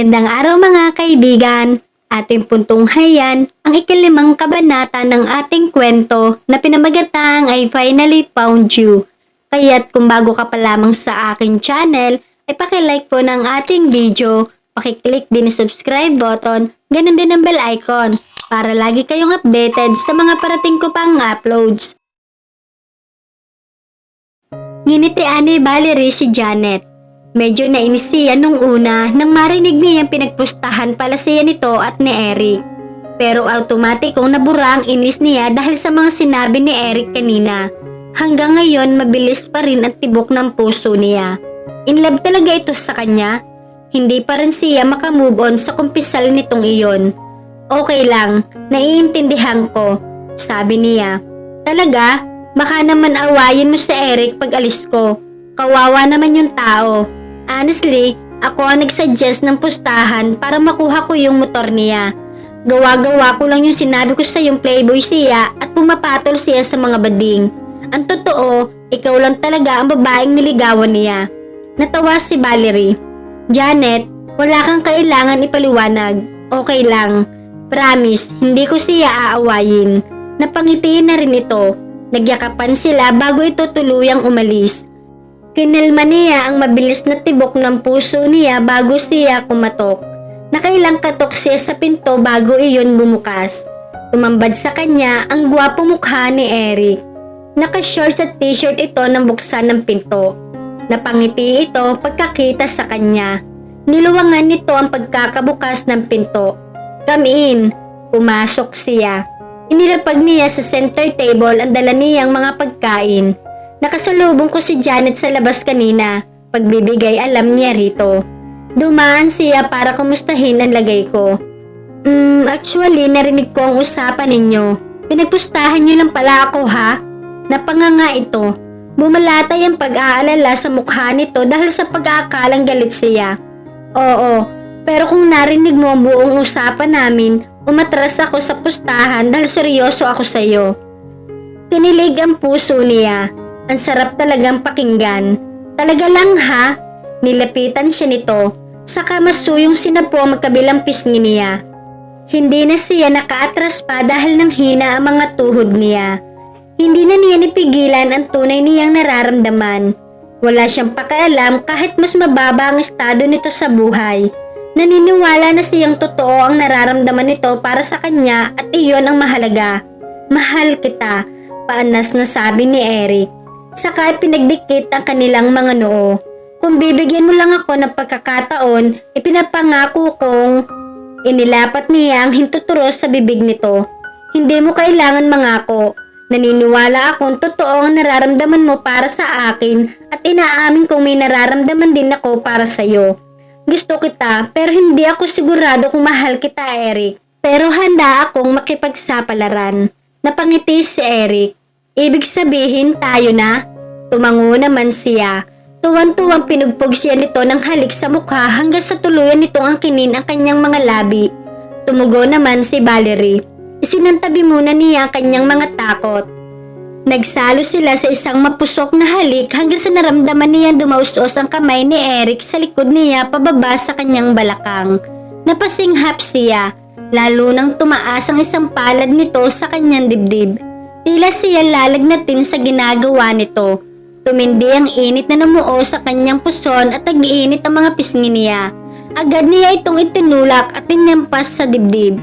Magandang araw mga kaibigan. Ating puntunghayan ang ikalimang kabanata ng ating kwento na pinamagatang I Finally Found You. Kaya't kung bago ka pa lamang sa aking channel, ay pakilike po ng ating video, pakiclick din ang subscribe button, ganun din ang bell icon para lagi kayong updated sa mga parating ko pang uploads. Nginitian ni Valerie si Janet. Medyo nainis siya nung una nang marinig niyang pinagpustahan pala siya nito at ni Eric. Pero automatikong nabura ang inis niya dahil sa mga sinabi ni Eric kanina. Hanggang ngayon mabilis pa rin ang tibok ng puso niya. In love talaga ito sa kanya. Hindi pa rin siya makamove on sa kumpisal nitong iyon. Okay lang, naiintindihan ko, sabi niya. Talaga? Baka naman awayin mo si Eric pag alis ko. Kawawa naman yung tao. Honestly, ako ang nagsuggest ng pustahan para makuha ko yung motor niya. Gawa-gawa ko lang yung sinabi ko sa yung playboy siya at pumapatol siya sa mga bading. Ang totoo, ikaw lang talaga ang babaeng niligawan niya. Natawa si Valerie. Janet, wala kang kailangan ipaliwanag. Okay lang. Promise, hindi ko siya aawayin. Napangiti na rin ito. Nagyakapan sila bago ito tuluyang umalis. Kinilma niya ang mabilis na tibok ng puso niya bago siya kumatok. Nakailang katok siya sa pinto bago iyon bumukas. Tumambad sa kanya ang gwapo mukha ni Eric. Naka-shorts at t-shirt ito nang buksan ng pinto. Napangiti ito pagkakita sa kanya. Niluwangan nito ang pagkakabukas ng pinto. Come in. Pumasok siya. Inilapag niya sa center table ang dala niyang mga pagkain. Nakasalubong ko si Janet sa labas kanina. Pagbibigay alam niya rito. Dumaan siya para kumustahin ang lagay ko. Actually narinig ko ang usapan ninyo. Pinagpustahan niyo lang pala ako ha? Napanganga ito. Bumalatay ang pag-aalala sa mukha nito dahil sa pag-aakalang galit siya. Oo, pero kung narinig mo ang buong usapan namin, umatras ako sa pustahan dahil seryoso ako sa iyo. Kinilig ang puso niya. Ang sarap talagang pakinggan. Talaga lang ha? Nilapitan siya nito. Saka masuyong sinapo ang magkabilang pisngi niya. Hindi na siya nakaatras pa dahil nang hina ang mga tuhod niya. Hindi na niya nipigilan ang tunay niyang nararamdaman. Wala siyang pakialam kahit mas mababa ang estado nito sa buhay. Naniniwala na siyang totoo ang nararamdaman nito para sa kanya at iyon ang mahalaga. Mahal kita, paanas na sabi ni Eric. Saka pinagdikit ang kanilang mga noo. Kung bibigyan mo lang ako ng pagkakataon, ipinapangako kong inilapat niya ang hintuturos sa bibig nito. Hindi mo kailangan mangako. Naniniwala akong totoo ang nararamdaman mo para sa akin at inaamin kong may nararamdaman din ako para sa iyo. Gusto kita pero hindi ako sigurado kung mahal kita, Eric. Pero handa akong makipagsapalaran. Napangiti si Eric. Ibig sabihin tayo na? Tumango naman siya. Tuwan-tuwang pinugpog siya nito ng halik sa mukha hanggang sa tuluyan nitong angkinin ang kanyang mga labi. Tumugo naman si Valerie. Isinantabi muna niya ang kanyang mga takot. Nagsalo sila sa isang mapusok na halik hanggang sa naramdaman niya dumaus-os ang kamay ni Eric sa likod niya pababa sa kanyang balakang. Napasinghap siya, lalo nang tumaas ang isang palad nito sa kanyang dibdib. Tila siya lalagnatin sa ginagawa nito. Tumindi ang init na namuo sa kanyang puson at nag-iinit ang mga pisngi niya. Agad niya itong itinulak at tinampas sa dibdib.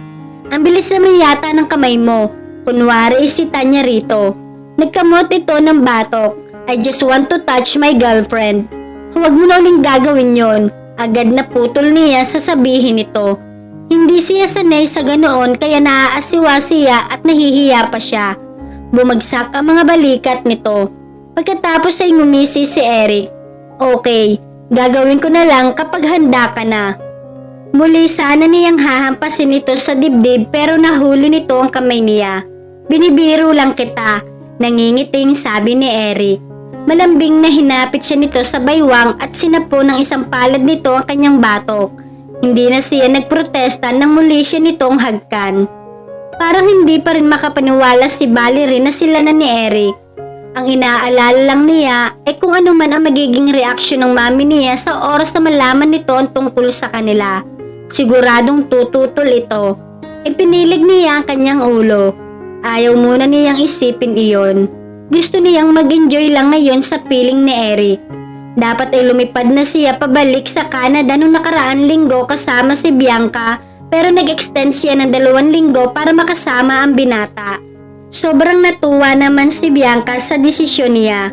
Ang bilis naman yata ng kamay mo. Kunwari isita niya rito. Nagkamot ito ng batok. I just want to touch my girlfriend. Huwag mo na uling gagawin yon. Agad na putol niya sasabihin ito. Hindi siya sanay sa ganoon kaya naaasiwa siya at nahihiya pa siya. Bumagsak ang mga balikat nito. Pagkatapos ay ngumisi si Eric. Okay, gagawin ko na lang kapag handa ka na. Muli sana niyang hahampasin ito sa dibdib pero nahuli nito ang kamay niya. Binibiro lang kita, nangingiting sabi ni Eric. Malambing na hinapit siya nito sa baywang at sinapo ng isang palad nito ang kanyang batok. Hindi na siya nagprotesta nang muli siya nitong hagkan. Parang hindi pa rin makapaniwala si Valerie na sila na ni Eric. Ang inaalala lang niya ay kung ano man ang magiging reaksyon ng mami niya sa oras na malaman nito ang tungkol sa kanila. Siguradong tututol ito. Ipinilig niya ang kanyang ulo. Ayaw muna niyang isipin iyon. Gusto niyang mag-enjoy lang ngayon sa piling ni Eric. Dapat ay lumipad na siya pabalik sa Canada noong nakaraan linggo kasama si Bianca, pero nag-extend siya ng 2 linggo para makasama ang binata. Sobrang natuwa naman si Bianca sa desisyon niya.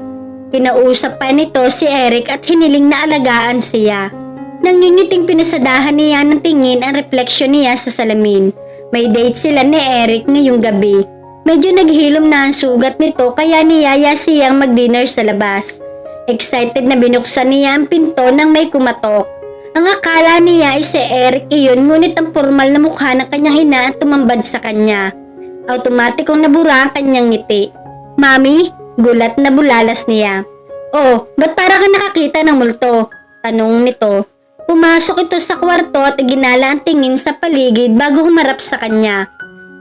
Kinausap pa nito si Eric at hiniling na alagaan siya. Nangingiting pinasadahan niya ng tingin ang refleksyon niya sa salamin. May date sila ni Eric ngayong gabi. Medyo naghilom na ang sugat nito kaya niyaya siyang mag-dinner sa labas. Excited na binuksan niya ang pinto nang may kumatok. Ang akala niya ay si Eric iyon, ngunit ang formal na mukha ng kanyang ina ang tumambad sa kanya. Automatikong nabura ang kanyang ngiti. "Mami?" Gulat na bulalas niya. "Oh, ba't para ka nakakita ng multo?" Tanong nito. Pumasok ito sa kwarto at iginala ang tingin sa paligid bago humarap sa kanya.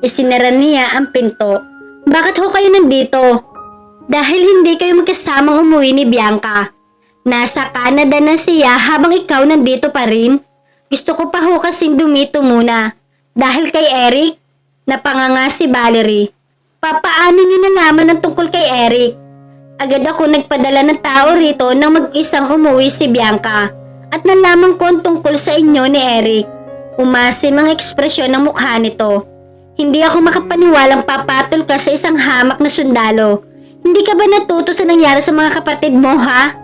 Isinara niya ang pinto. "Bakit ho kayo nandito?" "Dahil hindi kayo magkasamang umuwi ni Bianca. Nasa Canada na siya habang ikaw nandito pa rin. Gusto ko pa ho kasing dumito muna. Dahil kay Eric?" Napanganga si Valerie. "Papaano niyo nalaman ang tungkol kay Eric?" "Agad ako nagpadala ng tao rito nang mag-isang umuwi si Bianca. At nalaman ko ang tungkol sa inyo ni Eric." Umasim ang ekspresyon ng mukha nito. "Hindi ako makapaniwalang papatol ka sa isang hamak na sundalo. Hindi ka ba natuto sa nangyari sa mga kapatid mo, ha?"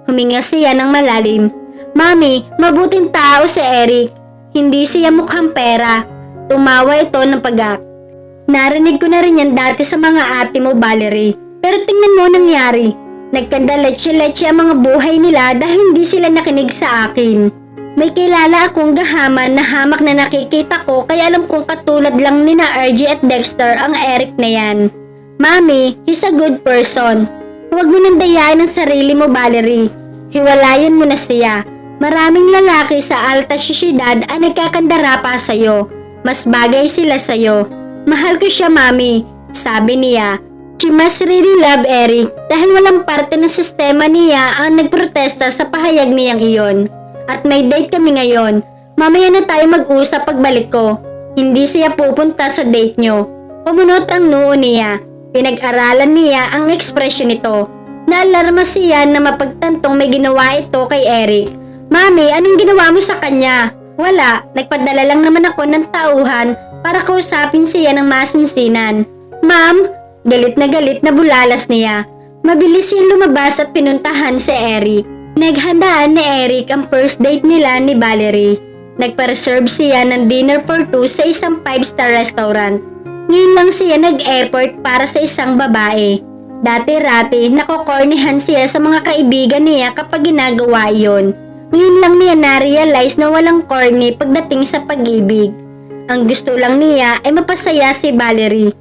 Huminga siya ng malalim. "Mami, mabuting tao si Eric. Hindi siya mukhang pera." Tumawa ito ng pagak. "Narinig ko na rin yan dati sa mga ate mo, Valerie. Pero tingnan mo nangyari. Nagkandaletse-letse ang mga buhay nila dahil hindi sila nakinig sa akin. May kilala akong gahaman na hamak na nakikita ko kaya alam kong katulad lang ni na RJ at Dexter ang Eric na yan. Mami, he's a good person. Huwag mo nang dayain ang sarili mo, Valerie. Hiwalayan mo na siya. Maraming lalaki sa alta syudad ang nagkakandara pa sa'yo. Mas bagay sila sa'yo. Mahal ko siya, Mami," sabi niya. She must really love Eric dahil walang parte ng sistema niya ang nagprotesta sa pahayag niyang iyon. "At may date kami ngayon. Mamaya na tayo mag-usap pagbalik ko. Hindi siya pupunta sa date nyo." Pumunot ang noo niya. Pinag-aralan niya ang ekspresyon nito. Naalarma siya na mapagtantong may ginawa ito kay Eric. "Mami, anong ginawa mo sa kanya?" "Wala, nagpadala lang naman ako ng tauhan para kausapin siya ng masinsinan." "Ma'am," galit na bulalas niya. Mabilis siyang lumabas at pinuntahan si Eric. Naghandaan ni Eric ang first date nila ni Valerie. Nagpa-reserve siya ng dinner for 2 sa isang 5-star restaurant. Ngayon lang siya nag-effort para sa isang babae. Dati-rati, nakokornihan siya sa mga kaibigan niya kapag ginagawa iyon. Ngayon lang niya na-realize na walang corny pagdating sa pag-ibig. Ang gusto lang niya ay mapasaya si Valerie.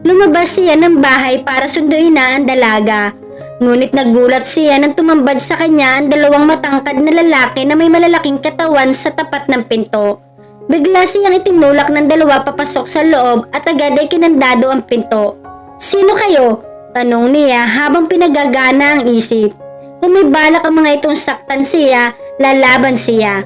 Lumabas siya ng bahay para sunduin na ang dalaga. Ngunit nagulat siya nang tumambad sa kanya ang 2 matangkad na lalaki na may malalaking katawan sa tapat ng pinto. Bigla siyang itinulak ng 2 papasok sa loob at agad ay kinandado ang pinto. "Sino kayo?" tanong niya habang pinagagana ang isip. Kung may balak ang mga itong saktan siya, lalaban siya.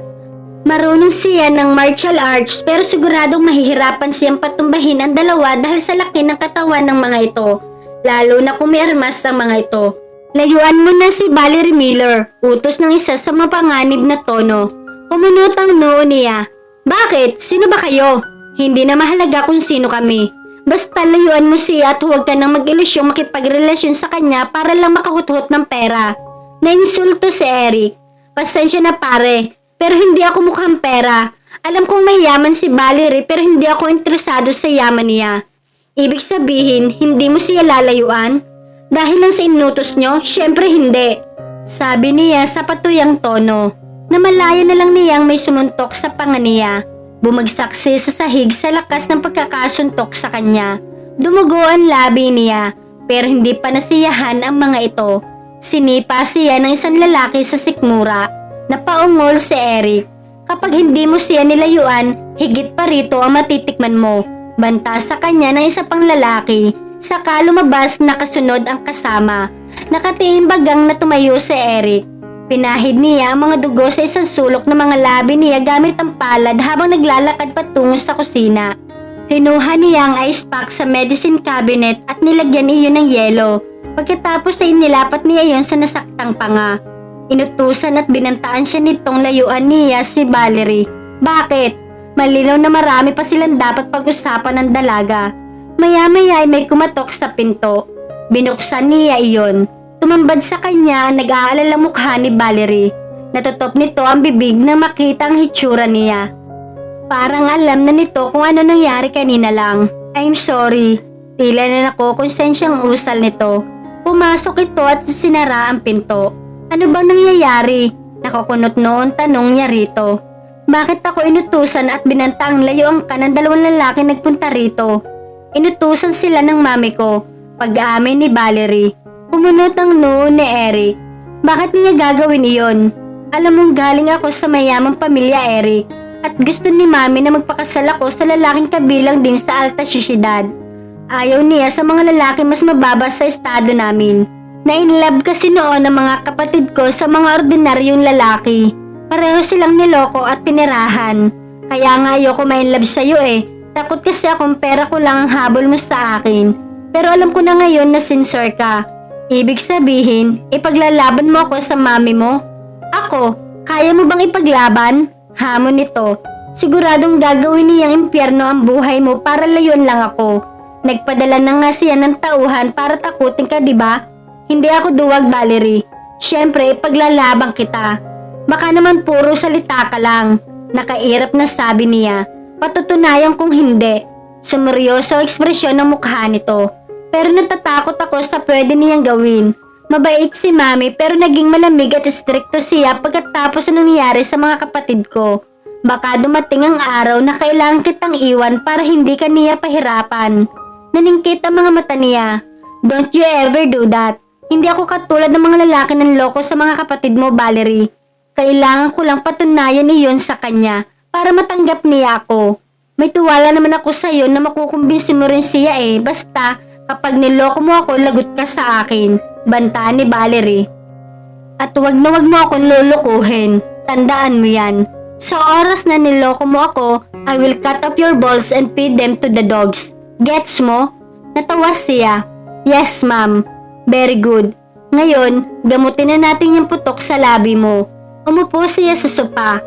Marunong siya ng martial arts pero siguradong mahihirapan siyang patumbahin ang 2 dahil sa laki ng katawan ng mga ito, lalo na kung may armas ang mga ito. "Layuan mo na si Valerie Miller," utos ng isa sa mapanganib na tono. Pumunot ang noo niya. "Bakit? Sino ba kayo?" "Hindi na mahalaga kung sino kami. Basta layuan mo siya at huwag ka nang mag-ilusyong makipagrelasyon sa kanya para lang makahuthot ng pera." Nainsulto si Eric. "Pasensya na pare, pero hindi ako mukhang pera. Alam kong mayaman si Valerie pero hindi ako interesado sa yaman niya." "Ibig sabihin, hindi mo siya lalayuan? Dahil lang sa inutos nyo? Syempre hindi," sabi niya sa patuyang tono. Namalaya na lang niyang may sumuntok sa panga niya. Bumagsak siya sa sahig sa lakas ng pagkakasuntok sa kanya. Dumugo ang labi niya, pero hindi pa nasiyahan ang mga ito. Sinipa siya ng isang lalaki sa sikmura. Napaungol si Eric. "Kapag hindi mo siya nilayuan, higit pa rito ang matitikman mo," banta sa kanya ng isa pang lalaki. Saka lumabas na kasunod ang kasama. Nakatiimbagang na tumayo si Eric. Pinahid niya ang mga dugo sa isang sulok ng mga labi niya gamit ang palad habang naglalakad patungo sa kusina. Kinuha niya ang ice pack sa medicine cabinet at nilagyan iyon ng yelo. Pagkatapos ay nilapat niya iyon sa nasaktang panga. Inutusan at binantaan siya nitong layuan niya si Valerie. Bakit? Malinaw na marami pa silang dapat pag-usapan ng dalaga. Maya-maya ay may kumatok sa pinto. Binuksan niya iyon. Tumambad sa kanya ang nag-aalala mukha ni Valerie. Natutop nito ang bibig nang makita ang hitsura niya. Parang alam na nito kung ano nangyari kanina lang. I'm sorry. Tila na nakukonsensyang usal nito. Pumasok ito at sinara ang pinto. Ano bang nangyayari? Nakukunot noon tanong niya rito. Bakit ako inutusan at binantaang layuan ka ng dalawang lalaki nagpunta rito? Inutusan sila ng mami ko. Pag-aamin ni Valerie. Pumunot ang noo ni Eric. Bakit niya gagawin iyon? Alam mong galing ako sa mayamang pamilya, Eric. At gusto ni mami na magpakasal ako sa lalaking kabilang din sa alta syudad. Ayaw niya sa mga lalaki mas mababa sa estado namin. Na-inlove kasi noon ang mga kapatid ko sa mga ordinaryong lalaki. Pareho silang niloko at tinirahan. Kaya nga ayoko ma-inlove sa'yo eh. Takot kasi akong pera ko lang ang habol mo sa akin. Pero alam ko na ngayon na sincere ka. Ibig sabihin, ipaglalaban mo ako sa mami mo? Ako, kaya mo bang ipaglaban? Hamon nito. Siguradong gagawin niyang impyerno ang buhay mo para layuan lang ako. Nagpadala na nga siya ng tauhan para takutin ka, diba? Hindi ako duwag, Valerie. Siyempre, ipaglalaban kita. Baka naman puro salita ka lang. Nakairap na sabi niya. Patutunayan kung hindi. Sumeryoso ang ekspresyon ng mukha nito. Pero natatakot ako sa pwede niyang gawin. Mabait si mami pero naging malamig at istrikto siya pagkatapos na nangyari sa mga kapatid ko. Baka dumating ang araw na kailangan kitang iwan para hindi ka niya pahirapan. Naningkit ang mga mata niya. Don't you ever do that. Hindi ako katulad ng mga lalaki ng loko sa mga kapatid mo, Valerie. Kailangan ko lang patunayan iyon sa kanya para matanggap niya ako. May tuwala naman ako sa iyo na makukumbinsi mo rin siya eh. Basta kapag niloko mo ako, lagot ka sa akin. Banta ni Valerie. At wag na wag mo akong lulukuhin. Tandaan mo yan. Sa oras na niloko mo ako, I will cut off your balls and feed them to the dogs. Gets mo? Natawa siya. Yes, ma'am. Very good. Ngayon, gamutin na natin yung putok sa labi mo. Umupo siya sa sopa.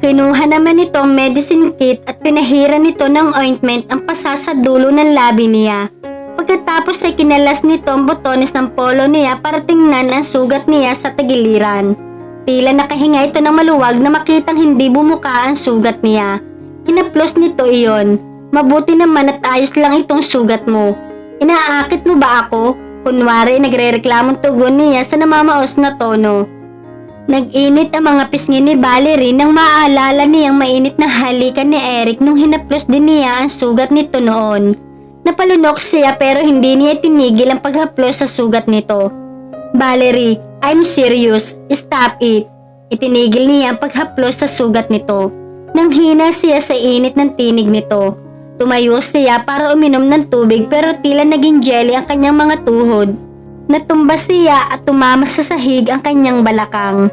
Kinuha naman ito ang medicine kit at pinahiran nito ng ointment ang pasa sa dulo ng labi niya. Pagkatapos ay kinalas nito ang botones ng polo niya para tingnan ang sugat niya sa tagiliran. Tila nakahinga ito ng maluwag na makitang hindi bumuka ang sugat niya. Hinaplos nito iyon. Mabuti naman at ayos lang itong sugat mo. Inaakit mo ba ako? Kunwari nagre-reklamong tugon niya sa namamaos na tono. Nag-init ang mga pisngi ni Valerie nang maaalala niyang mainit na halikan ni Eric nung hinaplos din niya ang sugat nito noon. Napalunok siya pero hindi niya tinigil ang paghaplos sa sugat nito. Valerie, I'm serious. Stop it. Itinigil niya ang paghaplos sa sugat nito. Nang hina siya sa init ng tinig nito. Tumayo siya para uminom ng tubig pero tila naging jelly ang kanyang mga tuhod. Natumba siya at tumama sa sahig ang kanyang balakang.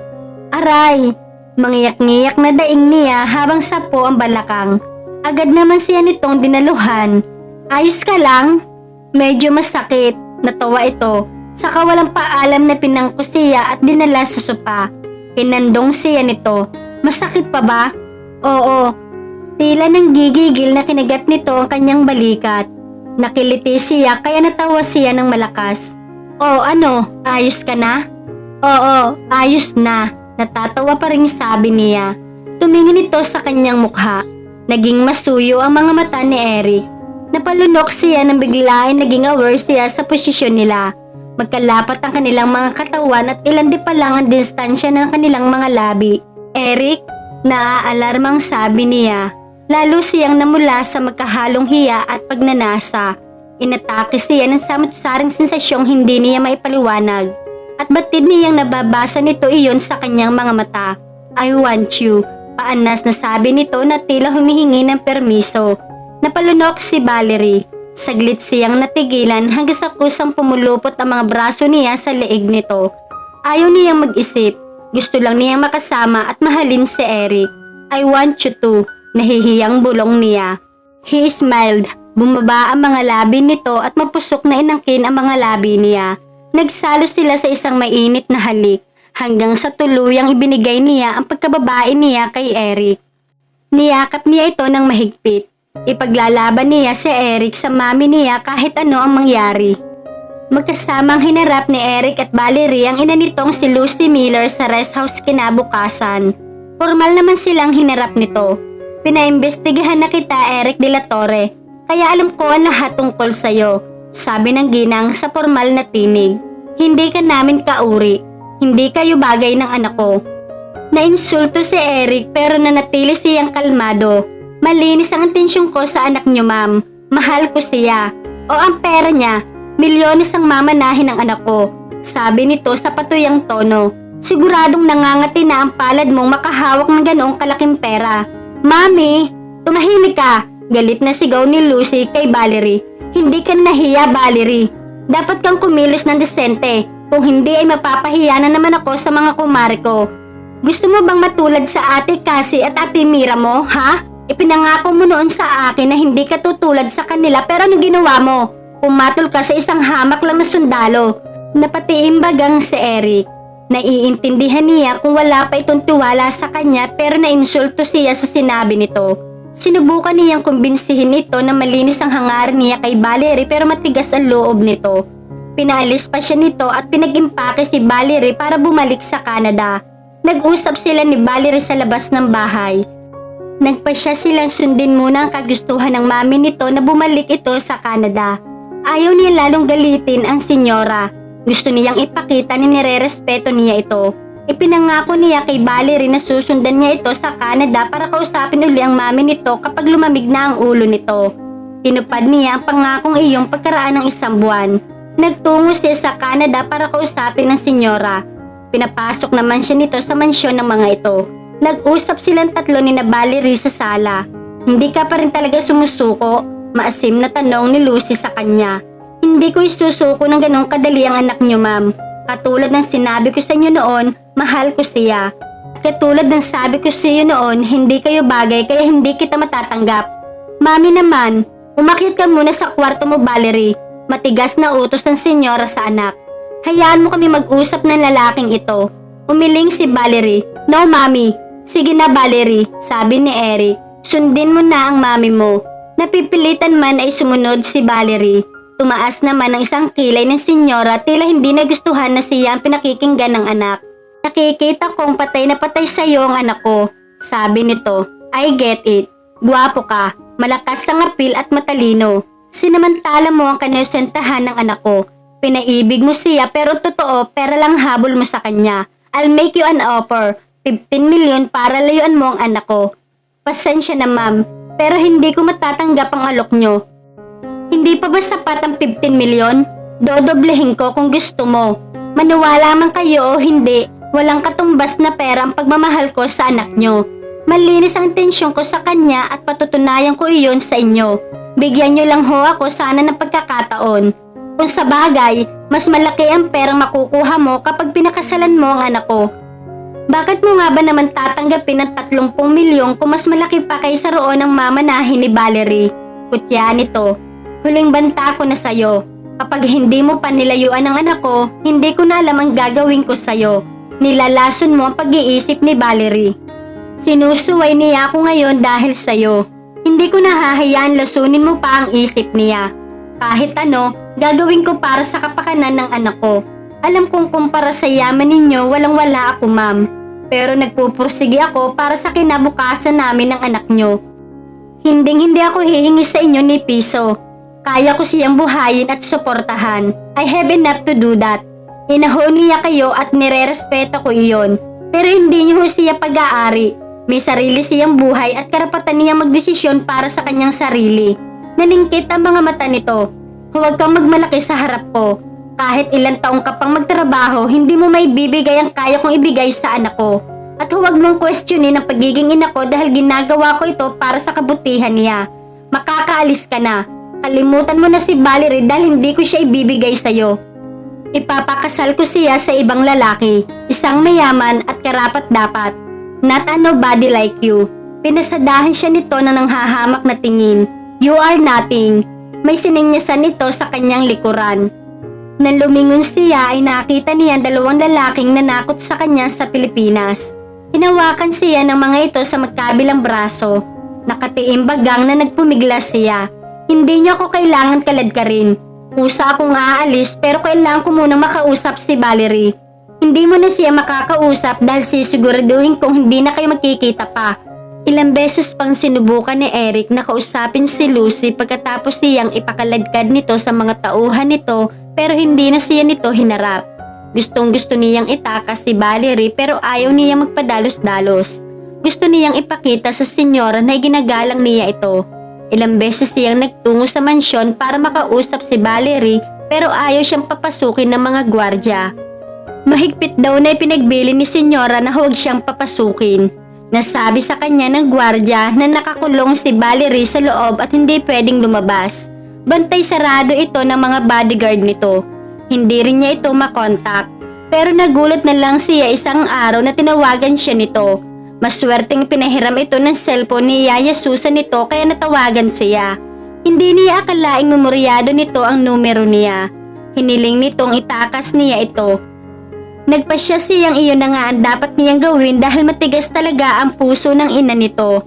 Aray! Mangiyak-ngiyak na daing niya habang sapo ang balakang. Agad naman siya nitong dinaluhan. Ayos ka lang? Medyo masakit. Natawa ito. Saka walang paalam na pinangko siya at dinala sa sopa. Pinandong siya nito. Masakit pa ba? Oo. Tila nang gigigil na kinagat nito ang kanyang balikat. Nakiliti siya kaya natawa siya ng malakas. Oh, ano? Ayos ka na? Oo, ayos na. Natatawa pa rin sabi niya. Tumingin ito sa kanyang mukha. Naging masuyo ang mga mata ni Eric. Napalunok siya nang bigla ay naging aware siya sa posisyon nila. Magkalapat ang kanilang mga katawan at ilan di pa lang ang distansya ng kanilang mga labi. Eric, naaalarmang sabi niya. Lalo siyang namula sa magkahalong hiya at pagnanasa. Inatake siya ng samot-saring sensasyong hindi niya maipaliwanag. At batid niyang nababasa nito iyon sa kanyang mga mata. I want you. Paanas na sabi nito na tila humihingi ng permiso. Napalunok si Valerie. Saglit siyang natigilan hanggang sa kusang pumulupot ang mga braso niya sa leeg nito. Ayaw niyang mag-isip. Gusto lang niyang makasama at mahalin si Eric. I want you to, nahihiyang bulong niya. He smiled. Bumaba ang mga labi nito at mapusok na inangkin ang mga labi niya. Nagsalo sila sa isang mainit na halik hanggang sa tuluyang ibinigay niya ang pagkababae niya kay Eric. Niyakap niya ito ng mahigpit. Ipaglalaban niya si Eric sa mami niya kahit ano ang mangyari. Magkasamang hinarap ni Eric at Valerie ang ina nitong si Lucy Miller sa rest house kinabukasan. Formal naman silang hinarap nito. Pinaimbestigahan na kita, Eric de la Torre, kaya alam ko ang lahat tungkol sa'yo, sabi ng ginang sa formal na tinig. Hindi ka namin kauri, hindi kayo bagay ng anak ko. Nainsulto si Eric pero nanatili siyang kalmado. Malinis ang intensyon ko sa anak niyo, ma'am. Mahal ko siya. O ang pera niya, milyones ang mamanahin ng anak ko, sabi nito sa patuyang tono. Siguradong nangangati na ang palad mong makahawak ng ganoong kalaking pera. Mami, tumahimik ka! Galit na sigaw ni Lucy kay Valerie. Hindi ka nahiya, Valerie. Dapat kang kumilos ng desente. Kung hindi ay mapapahiya na naman ako sa mga kumare ko. Gusto mo bang matulad sa ate Cassie at ate Mira mo, ha? Ipinangako mo noon sa akin na hindi ka tutulad sa kanila pero anong ginawa mo? Pumatol ka sa isang hamak lang na sundalo. Napatiimbagang si Eric. Naiintindihan niya kung wala pa itong tiwala sa kanya pero nainsulto siya sa sinabi nito. Sinubukan niyang kumbinsihin ito na malinis ang hangarin niya kay Valerie pero matigas ang loob nito. Pinaalis pa siya nito at pinag-impake si Valerie para bumalik sa Canada. Nag-usap sila ni Valerie sa labas ng bahay. Nagpasya silang sundin muna ang kagustuhan ng mami nito na bumalik ito sa Canada. Ayaw niya lalong galitin ang senyora. Gusto niyang ipakita na nire-respeto niya ito. Ipinangako niya kay Valerie na susundan niya ito sa Canada para kausapin uli ang mami nito kapag lumamig na ang ulo nito. Tinupad niya ang pangakong iyong pagkaraan ng isang buwan. Nagtungo siya sa Canada para kausapin ang senyora. Pinapasok naman siya nito sa mansyon ng mga ito. Nag-usap silang tatlo ni na Valerie sa sala. Hindi ka pa rin talaga sumusuko? Maasim na tanong ni Lucy sa kanya. Hindi ko isusuko ng ganong kadali ang anak niyo, ma'am. Katulad ng sinabi ko sa inyo noon, mahal ko siya. Katulad ng sabi ko sa iyo noon, hindi kayo bagay kaya hindi kita matatanggap. Mami naman, umakyat ka muna sa kwarto mo, Valerie. Matigas na utos ng senyora sa anak. Hayaan mo kami mag-usap ng lalaking ito. Umiling si Valerie. No, mami. Sige na, Valerie, sabi ni Eric. Sundin mo na ang mami mo. Napipilitan man ay sumunod si Valerie. Tumaas naman ang isang kilay ng senyora tila hindi nagustuhan na siya ang pinakikinggan ng anak. Nakikita kong patay na patay sa iyo ang anak ko, sabi nito. I get it. Guwapo ka, malakas ang apil at matalino. Sinamantala mo ang kanusentahan ng anak ko. Pinaibig mo siya pero totoo pera lang habol mo sa kanya. I'll make you an offer. 15 million para layuan mo ang anak ko. Pasensya na, ma'am, pero hindi ko matatanggap ang alok nyo. Hindi pa ba sapat ang 15 milyon? Dodoblehin ko kung gusto mo. Maniwala man kayo o hindi, walang katumbas na pera ang pagmamahal ko sa anak nyo. Malinis ang intensyon ko sa kanya at patutunayan ko iyon sa inyo. Bigyan nyo lang ho ako sana ng pagkakataon. Kung sa bagay, mas malaki ang perang makukuha mo kapag pinakasalan mo ang anak ko. Bakit mo nga ba naman tatanggapin ng 30 milyon kung mas malaki pa kaysa roon ang mamanahin ni Valerie? Kutya nito. Huling banta ko na sa'yo. Kapag hindi mo pa nilayuan ang anak ko, hindi ko na alam ang gagawin ko sa'yo. Nilalason mo ang pag-iisip ni Valerie. Sinusuway niya ako ngayon dahil sa'yo. Hindi ko nahahayaan lasunin mo pa ang isip niya. Kahit ano, gagawin ko para sa kapakanan ng anak ko. Alam kong kumpara sa yaman ninyo, walang-wala ako, ma'am. Pero nagpupursige ako para sa kinabukasan namin ng anak nyo. Hindi ako hihingi sa inyo ni piso. Kaya ko siyang buhayin at suportahan. I have enough to do that. Inahon niya kayo at nire-respeto ko iyon. Pero hindi niyo siya pag-aari. May sarili siyang buhay at karapatan niyang magdesisyon para sa kanyang sarili. Naningkit ang mga mata nito. Huwag kang magmalaki sa harap ko. Kahit ilang taong ka pang magtrabaho, hindi mo may bibigay ang kaya kong ibigay sa anak ko. At huwag mong questionin ang pagiging ina ko dahil ginagawa ko ito para sa kabutihan niya. Makakaalis ka na. Kalimutan mo na si Valerie dahil hindi ko siya ibibigay sa'yo. Ipapakasal ko siya sa ibang lalaki, isang mayaman at karapat-dapat. Not a nobody like you. Pinasadahan siya nito na nanghahamak na tingin. You are nothing. May sininyasan nito sa kanyang likuran. Nang lumingon siya ay nakita niya dalawang lalaking nanakot sa kanya sa Pilipinas. Hinawakan siya ng mga ito sa magkabilang braso. Nakatiimbagang na nagpumigla siya. Hindi niya ako kailangan kaladkarin. Kusa akong aalis pero kailangan ko munang makausap si Valerie. Hindi mo na siya makakausap dahil sisiguraduhin kong hindi na kayo magkikita pa. Ilang beses pang sinubukan ni Eric na kausapin si Lucy pagkatapos siyang ipakaladkad nito sa mga tauhan nito pero hindi na siya nito hinarap. Gustong gusto niyang itakas si Valerie pero ayaw niyang magpadalos-dalos. Gusto niyang ipakita sa senyora na ginagalang niya ito. Ilang beses siyang nagtungo sa mansyon para makausap si Valerie pero ayaw siyang papasukin ng mga gwardya. Mahigpit daw na ipinagbili ni senyora na huwag siyang papasukin. Nasabi sa kanya ng gwardya na nakakulong si Valerie sa loob at hindi pwedeng lumabas. Bantay sarado ito ng mga bodyguard nito. Hindi rin niya ito makontak. Pero nagulat na lang siya isang araw na tinawagan siya nito. Maswerteng pinahiram ito ng cellphone ni Yaya Susan nito kaya natawagan siya. Hindi niya akalaing memoryado nito ang numero niya. Hiniling nitong itakas niya ito. Nagpasya siyang iyon na nga ang dapat niyang gawin dahil matigas talaga ang puso ng ina nito.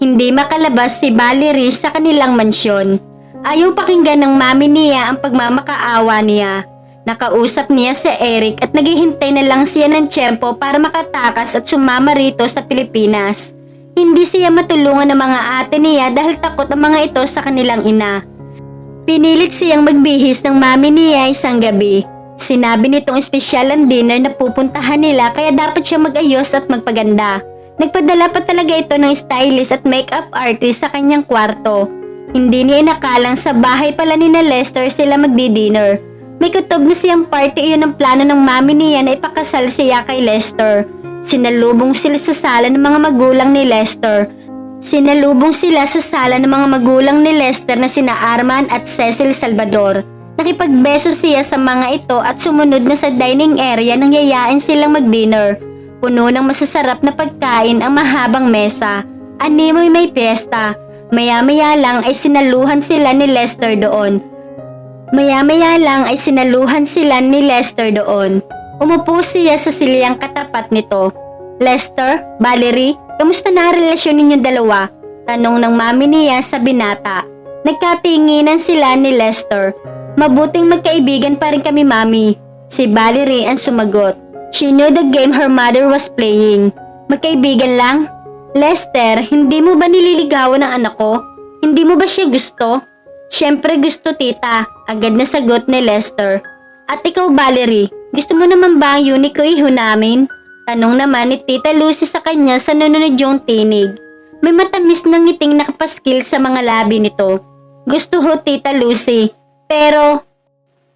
Hindi makalabas si Valerie sa kanilang mansyon. Ayaw pakinggan ng mami niya ang pagmamakaawa niya. Nakausap niya si Eric at naghihintay na lang siya ng tiyempo para makatakas at sumama rito sa Pilipinas. Hindi siya matulungan ng mga ate niya dahil takot ang mga ito sa kanilang ina. Pinilit siyang magbihis ng mami niya isang gabi. Sinabi nitong espesyal ang dinner na pupuntahan nila kaya dapat siya mag-ayos at magpaganda. Nagpadala pa talaga ito ng stylist at makeup artist sa kanyang kwarto. Hindi niya inakalang sa bahay pala ni Lester sila magdi-dinner. May kutob na siyang party iyon ang plano ng mami niya na ipakasal siya kay Lester. Sinalubong sila sa sala ng mga magulang ni Lester. Sinalubong sila sa sala ng mga magulang ni Lester na sina Arman at Cecil Salvador. Nakipagbeso siya sa mga ito at sumunod na sa dining area nang yayain silang mag-dinner. Puno ng masasarap na pagkain ang mahabang mesa. Animoy may piyesta. Maya-maya lang ay sinaluhan sila ni Lester doon. Umupo siya sa silyang katapat nito. Lester, Valerie, kamusta na ang relasyon ninyong dalawa? Tanong ng mami niya sa binata. Nagkatinginan sila ni Lester. Mabuting magkaibigan pa rin kami, mami. Si Valerie ang sumagot. She knew the game her mother was playing. Magkaibigan lang? Lester, hindi mo ba nililigawan ng anak ko? Hindi mo ba siya gusto? Siyempre gusto, tita. Agad na sagot ni Lester. At ikaw, Valerie, gusto mo naman ba ang unique iho namin? Tanong naman ni Tita Lucy sa kanya sa nununod yung tinig. May matamis na ngiting nakapaskil sa mga labi nito. Gusto ho, Tita Lucy. Pero,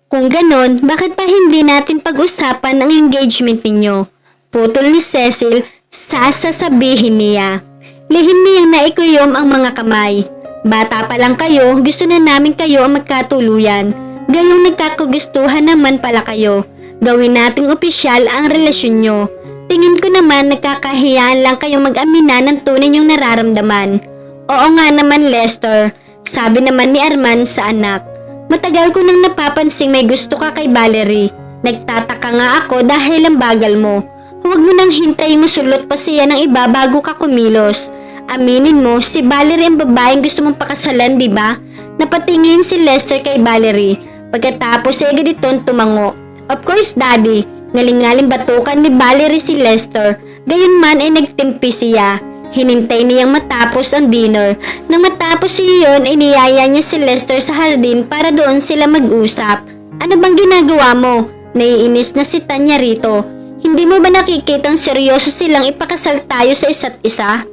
kung ganon, bakit pa hindi natin pag-usapan ang engagement ninyo? Putol ni Cecil, sasasabihin niya. Lihim niyang naikuyom ang mga kamay. Bata pa lang kayo, gusto na namin kayo ang magkatuluyan. Gayong nagkakagustuhan naman pala kayo. Gawin nating opisyal ang relasyon nyo. Tingin ko naman nagkakahiyaan lang kayong mag-amina ng tunay niyong nararamdaman. Oo nga naman, Lester. Sabi naman ni Arman sa anak. Matagal ko nang napapansing may gusto ka kay Valerie. Nagtataka nga ako dahil ang bagal mo. Huwag mo nang hintayin masulot pa siya ng iba bago ka kumilos. Aminin mo, si Valerie ang babaeng gusto mong pakasalan, di ba? Napatingin si Lester kay Valerie. Pagkatapos ay agad itong tumango. Of course, Daddy. Ngaling-ngaling batukan ni Valerie si Lester. Gayunman ay nagtimpi siya. Hinintay niyang matapos ang dinner. Nang matapos iyon ay niyaya niya si Lester sa hardin para doon sila mag-usap. Ano bang ginagawa mo? Naiinis na si Tanya rito. Hindi mo ba nakikitang seryoso silang ipakasal tayo sa isa't isa?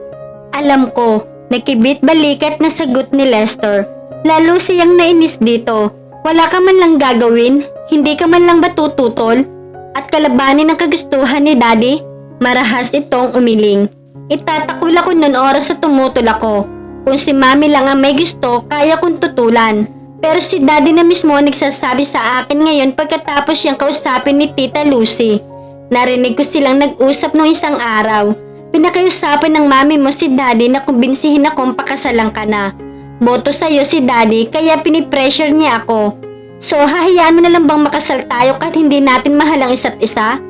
Alam ko, nakibit balikat na sagot ni Lester. Lalo siyang nainis dito. Wala ka man lang gagawin? Hindi ka man lang ba tututol? At kalabanin ang kagustuhan ni Daddy? Marahas itong umiling. Itatakul ako nun oras sa tumutol ako. Kung si Mami lang ang may gusto, kaya kong tutulan. Pero si Daddy na mismo nagsasabi sa akin ngayon pagkatapos siyang kausapin ni Tita Lucy. Narinig ko silang nag-usap nung isang araw. Pinakiusapan ng mami mo si Daddy na kumbinsihin akong pakasalan ka na. Boto sa'yo si Daddy kaya pinipressure niya ako. So hahayaan mo na lang bang makasal tayo kahit hindi natin mahal ang isa't isa?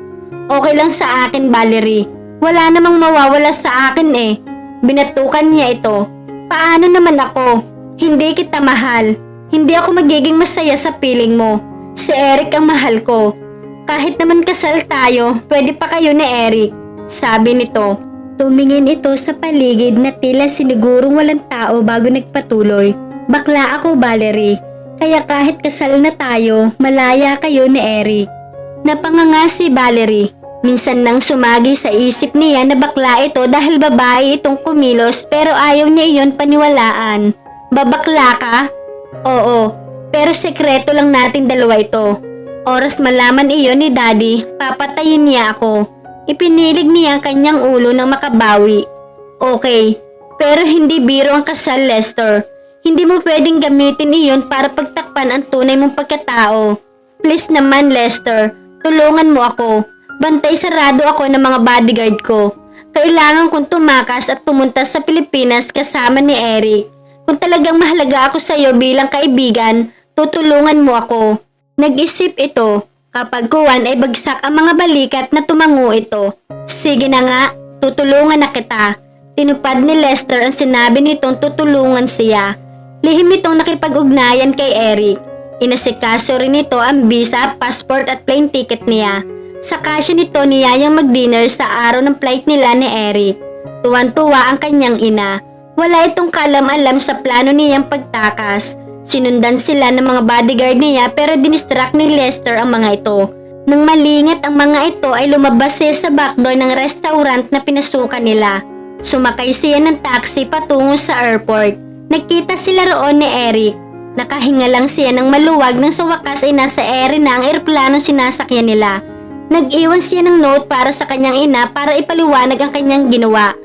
Okay lang sa akin, Valerie. Wala namang mawawala sa akin eh. Binatukan niya ito. Paano naman ako? Hindi kita mahal. Hindi ako magiging masaya sa piling mo. Si Eric ang mahal ko. Kahit naman kasal tayo, pwede pa kayo ni Eric. Sabi nito. Tumingin ito sa paligid na tila sinigurong walang tao bago nagpatuloy. Bakla ako, Valerie. Kaya kahit kasal na tayo, malaya kayo ni Eric. Napanganga si Valerie. Minsan nang sumagi sa isip niya na bakla ito dahil babae itong kumilos pero ayaw niya iyon paniwalaan. Babakla ka? Oo, pero sekreto lang nating dalawa ito. Oras malaman iyon ni Daddy, papatayin niya ako. Ipinilig niya ang kanyang ulo nang makabawi. Okay, pero hindi biro ang kasal, Lester. Hindi mo pwedeng gamitin iyon para pagtakpan ang tunay mong pagkatao. Please naman, Lester, tulungan mo ako. Bantay sarado ako ng mga bodyguard ko. Kailangan kong tumakas at pumunta sa Pilipinas kasama ni Eric. Kung talagang mahalaga ako sa iyo bilang kaibigan, tutulungan mo ako. Nag-isip ito. Kapag kuwan ay bagsak ang mga balikat na tumango ito. Sige na nga, tutulungan na kita. Tinupad ni Lester ang sinabi nitong tutulungan siya. Lihim itong nakipag-ugnayan kay Eric. Inasikaso rin ito ang visa, passport at plane ticket niya. Saka siya nito niyayang mag-dinner sa araw ng flight nila ni Eric. Tuwan-tuwa ang kanyang ina. Wala itong kalam-alam sa plano niyang pagtakas. Sinundan sila ng mga bodyguard niya pero dinistract ni Lester ang mga ito. Nang malingit ang mga ito ay lumabas siya sa backdoor ng restaurant na pinasukan nila. Sumakay siya ng taxi patungo sa airport. Nagkita sila roon ni Eric. Nakahinga lang siya ng maluwag nang sa wakas ay nasa ere na ang eroplano sinasakyan nila. Nag-iwan siya ng note para sa kanyang ina para ipaliwanag ang kanyang ginawa.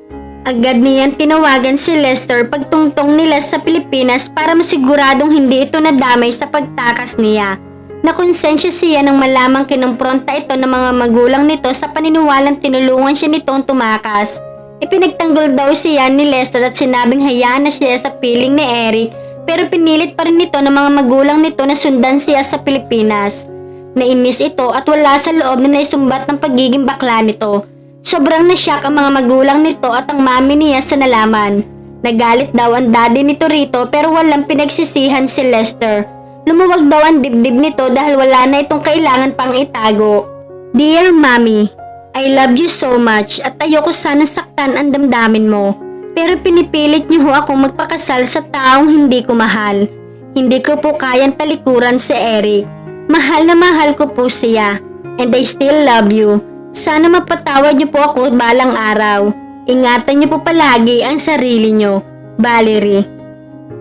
Agad niyang tinawagan si Lester pagtungtong nila sa Pilipinas para masiguradong hindi ito nadamay sa pagtakas niya. Nakonsensya siya nang malamang kinumpronta ito ng mga magulang nito sa paniniwalang tinulungan siya nitong tumakas. Ipinagtanggol daw siya ni Lester at sinabing hayaan na siya sa piling ni Eric pero pinilit pa rin nito ng mga magulang nito na sundan siya sa Pilipinas. Nainis ito at wala sa loob na naisumbat ng pagiging bakla nito. Sobrang nasyak ang mga magulang nito at ang mami niya sa nalaman. Nagalit daw ang daddy nito rito pero walang pinagsisihan si Lester. Lumuwag daw ang dibdib nito dahil wala na itong kailangan pang itago. Dear Mommy, I love you so much at ayoko sana saktan ang damdamin mo. Pero pinipilit niyo akong magpakasal sa taong hindi ko mahal. Hindi ko po kayang talikuran si Eric. Mahal na mahal ko po siya. And I still love you. Sana mapatawad niyo po ako balang araw. Ingatan niyo po palagi ang sarili niyo. Valerie.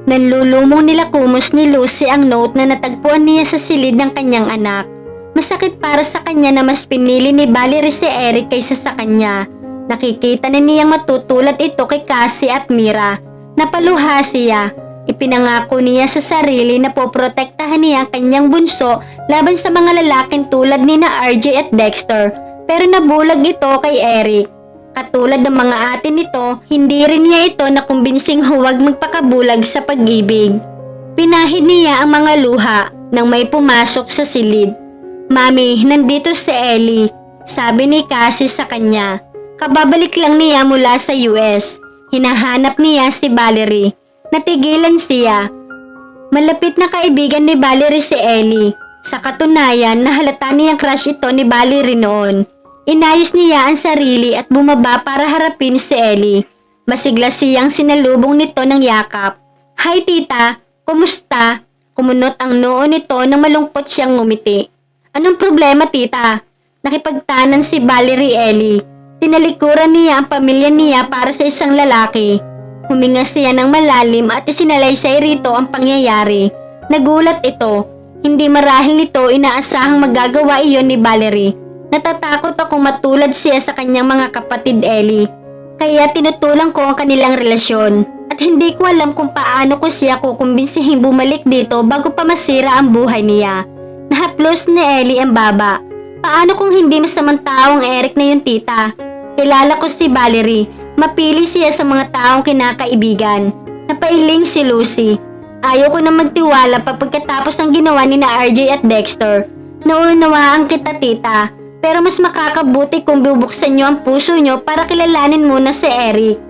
Nanlulumong nila kumos ni Lucy ang note na natagpuan niya sa silid ng kanyang anak. Masakit para sa kanya na mas pinili ni Valerie si Eric kaysa sa kanya. Nakikita na niyang matutulad ito kay Cassie at Mira. Napaluha siya. Ipinangako niya sa sarili na poprotektahan niya ang kanyang bunso laban sa mga lalaking tulad ni na RJ at Dexter. Pero nabulag ito kay Eric. Katulad ng mga ate nito, hindi rin niya ito nakumbinsing huwag magpakabulag sa pag-ibig. Pinahid niya ang mga luha nang may pumasok sa silid. Mami, nandito si Ellie, sabi ni Cassie sa kanya. Kababalik lang niya mula sa US. Hinahanap niya si Valerie. Natigilan siya. Malapit na kaibigan ni Valerie si Ellie. Sa katunayan, nahalata niyang crush ito ni Valerie noon. Inayos niya ang sarili at bumaba para harapin si Ellie. Masigla siyang sinalubong nito ng yakap. Hi tita, kumusta? Kumunot ang noo nito nang malungkot siyang ngumiti. Anong problema tita? Nakipagtanan si Valerie Ellie. Tinalikuran niya ang pamilya niya para sa isang lalaki. Huminga siya ng malalim at isinalaysay rito ang pangyayari. Nagulat ito. Hindi marahil nito inaasahang magagawa iyon ni Valerie. Natatakot akong matulad siya sa kanyang mga kapatid Ellie. Kaya tinutulang ko ang kanilang relasyon. At hindi ko alam kung paano ko siya kukumbinsihin bumalik dito bago pa masira ang buhay niya. Nahaplos ni Ellie ang baba. Paano kung hindi masamang tao ang Eric na yun, tita? Kilala ko si Valerie. Mapili siya sa mga taong kinakaibigan. Napailing si Lucy. Ayaw ko na magtiwala pagkatapos ng ginawa ni na RJ at Dexter. Naunawaan kita, tita. Pero mas makakabuti kung bubuksan niyo ang puso niyo para kilalanin muna si Eric.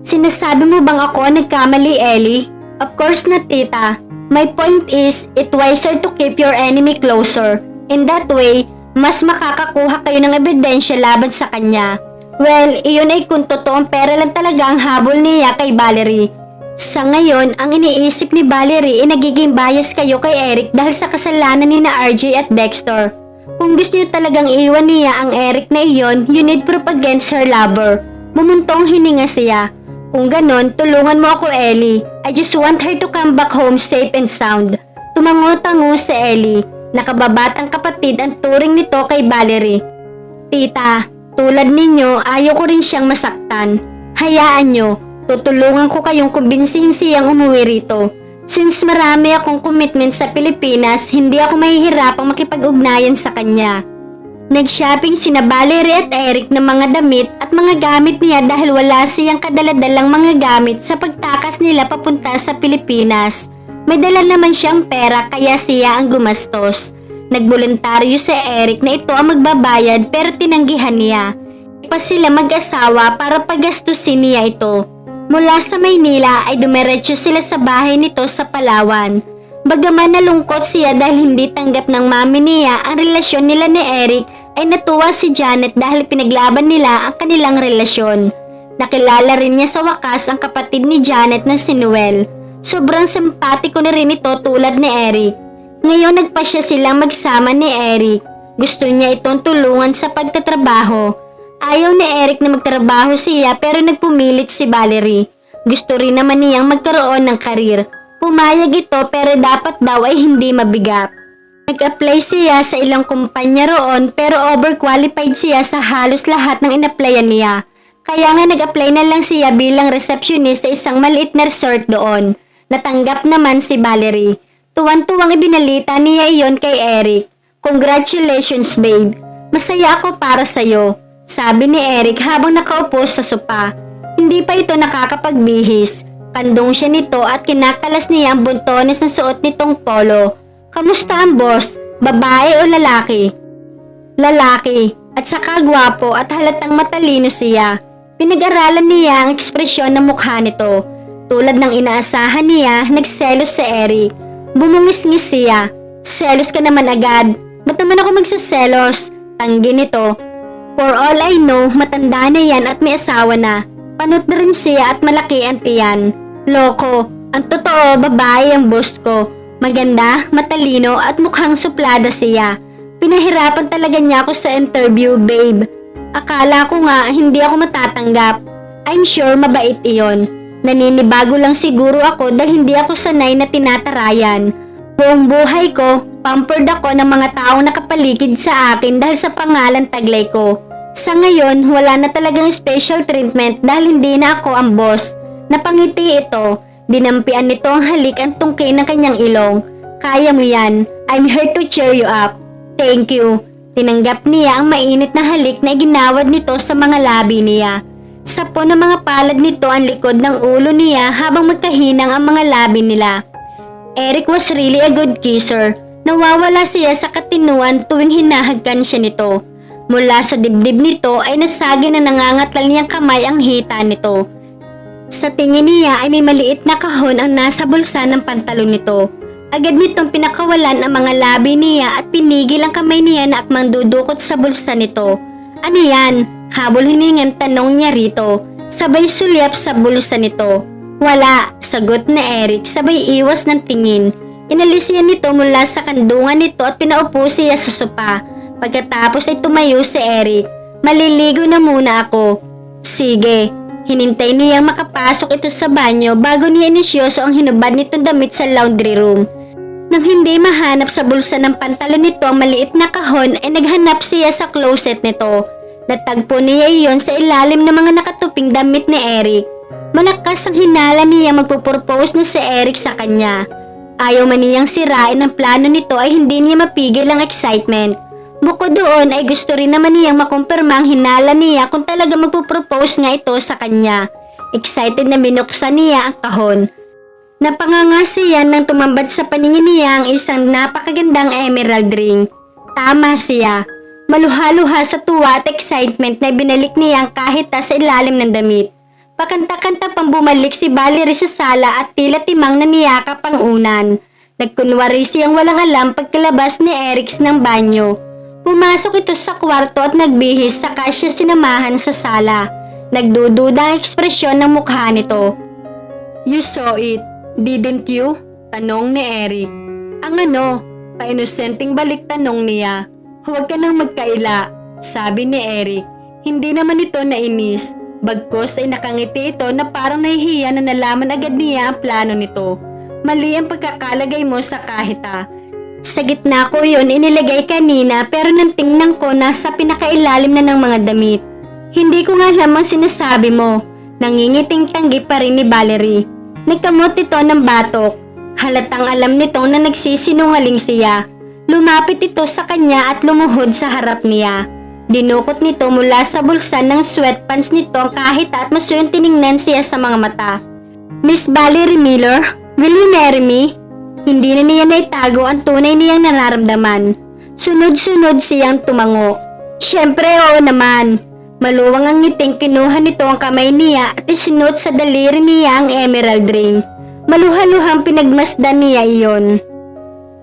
Sinasabi mo bang ako nagkamali, Ellie? Of course not, tita. My point is, it's wiser to keep your enemy closer. In that way, mas makakakuha kayo ng ebidensya laban sa kanya. Well, iyon ay kung totoong pera lang talaga ang habol niya kay Valerie. Sa ngayon, ang iniisip ni Valerie ay nagiging bias kayo kay Eric dahil sa kasalanan ni na RJ at Dexter. Kung gusto niyo talagang iwan niya ang Eric na iyon, you need proof against her lover. Bumuntong hininga siya. Kung ganon, tulungan mo ako, Ellie. I just want her to come back home safe and sound. Tumango-tango si Ellie. Nakababatang kapatid ang turing nito kay Valerie. Tita, tulad ninyo, ayaw ko rin siyang masaktan. Hayaan nyo, tutulungan ko kayong kumbinsihin siyang umuwi rito. Since marami akong commitment sa Pilipinas, hindi ako mahihirapang makipag-ugnayan sa kanya. Nag-shopping sina Valerie at Eric ng mga damit at mga gamit niya dahil wala siyang kadaladalang mga gamit sa pagtakas nila papunta sa Pilipinas. May dala naman siyang pera kaya siya ang gumastos. Nagboluntaryo si Eric na ito ang magbabayad pero tinanggihan niya. Pa sila mag-asawa para pagastusin niya ito. Mula sa Maynila ay dumiretso sila sa bahay nito sa Palawan. Bagaman nalungkot siya dahil hindi tanggap ng mami niya ang relasyon nila ni Eric, ay natuwa si Janet dahil pinaglaban nila ang kanilang relasyon. Nakilala rin niya sa wakas ang kapatid ni Janet na si Noel. Sobrang simpatiko na rin ito tulad ni Eric. Ngayon nagpasya silang magsama ni Eric. Gusto niya itong tulungan sa pagtatrabaho. Ayaw ni Eric na magtrabaho siya pero nagpumilit si Valerie. Gusto rin naman niyang magkaroon ng karir. Pumayag ito pero dapat daw ay hindi mabigat. Nag-apply siya sa ilang kumpanya roon pero overqualified siya sa halos lahat ng in-applyan niya. Kaya nga nag-apply na lang siya bilang receptionist sa isang maliit na resort doon. Natanggap naman si Valerie. Tuwan-tuwang ibinalita niya iyon kay Eric. Congratulations, babe. Masaya ako para sa'yo. Sabi ni Eric habang nakaupo sa sopa. Hindi pa ito nakakapagbihis. Kandong siya nito at kinakalas niya ang buntones na suot nitong polo. Kamusta ang boss? Babae o lalaki? Lalaki. At saka gwapo at halatang matalino siya. Pinag-aralan niya ang ekspresyon ng mukha nito. Tulad ng inaasahan niya, nagselos si Eric. Bumungis-ngis siya. Selos ka naman agad. Ba't naman ako magsaselos? Tanggi nito. For all I know, matanda na yan at may asawa na. Panot na rin siya at malaki ang tiyan. Loko, ang totoo babae ang boss ko. Maganda, matalino at mukhang suplada siya. Pinahirapan talaga niya ako sa interview, babe. Akala ko nga hindi ako matatanggap. I'm sure mabait iyon. Naninibago lang siguro ako dahil hindi ako sanay na tinatarayan. Buong buhay ko, pampered ako ng mga taong nakapaligid sa akin dahil sa pangalan taglay ko. Sa ngayon, wala na talagang special treatment dahil hindi na ako ang boss. Napangiti ito. Dinampian nito ang halik ang tungkay ng kanyang ilong. Kaya mo yan. I'm here to cheer you up. Thank you. Tinanggap niya ang mainit na halik na ginawad nito sa mga labi niya. Sapo ng mga palad nito ang likod ng ulo niya habang magkahinang ang mga labi nila. Eric was really a good kisser. Nawawala siya sa katinuan tuwing hinahagkan siya nito. Mula sa dibdib nito ay nasagi na nangangatlan niyang kamay ang hita nito. Sa tingin niya ay may maliit na kahon ang nasa bulsa ng pantalon nito. Agad nitong pinakawalan ang mga labi niya at pinigil ang kamay niya na akmang dudukot sa bulsa nito. Ano yan? Habol hiningan tanong niya rito. Sabay sulyap sa bulsa nito. Wala, sagot na Eric sabay iwas ng tingin. Inalis niya nito mula sa kandungan nito at pinaupo siya sa sopa. Pagkatapos ay tumayo si Eric. Maliligo na muna ako. Sige. Hinintay niyang makapasok ito sa banyo bago niya inisyoso ang hinubad nitong damit sa laundry room. Nang hindi mahanap sa bulsa ng pantalon nito ang maliit na kahon ay naghanap siya sa closet nito. Natagpo niya iyon sa ilalim ng mga nakatuping damit ni Eric. Malakas ang hinala niya magpupropose na si Eric sa kanya. Ayaw man niyang sirain ang plano nito ay hindi niya mapigil ang excitement. Bukod doon ay gusto rin naman niyang makumpirma ang hinala niya kung talaga magpupropose nga ito sa kanya. Excited na binuksan niya ang kahon. Napanganga siya nang tumambad sa paningin niya ang isang napakagandang emerald ring. Tama siya. Maluha-luha sa tuwa at excitement na binalik niya ang kahit sa ilalim ng damit. Pakanta-kanta pang bumalik si Valerie sa sala at tila timang na niyakap ang unan. Nagkunwari siyang walang alam pagkalabas ni Eric ng banyo. Pumasok ito sa kwarto at nagbihis saka siya sinamahan sa sala. Nagdududa ang ekspresyon ng mukha nito. "You saw it, didn't you?" Tanong ni Eric. "Ang ano?" Pa-inosenteng balik tanong niya. "Huwag ka nang magkaila," sabi ni Eric. Hindi naman ito nainis. Bagkus ay nakangiti ito na parang nahihiya na nalaman agad niya ang plano nito. "Mali ang pagkakalagay mo sa kahita. Sa gitna ko yun inilagay kanina pero nang tingnan ko nasa pinakailalim na ng mga damit. Hindi ko nga lamang sinasabi mo." Nangingiting tanggi pa rin ni Valerie. Nagkamot ito ng batok. Halatang alam nitong na nagsisinungaling siya. Lumapit ito sa kanya at lumuhod sa harap niya. Dinukot nito mula sa bulsa ng sweatpants nito ang kahita at masuyong tiningnan siya sa mga mata. "Miss Valerie Miller, will you marry me?" Hindi na niya naitago ang tunay niyang nararamdaman. Sunod-sunod siyang tumango. Siyempre oo naman. Maluwang ang ngiting kinuha nito ang kamay niya at isinuot sa daliri niya ang emerald ring. Maluha-luhang pinagmasdan niya iyon.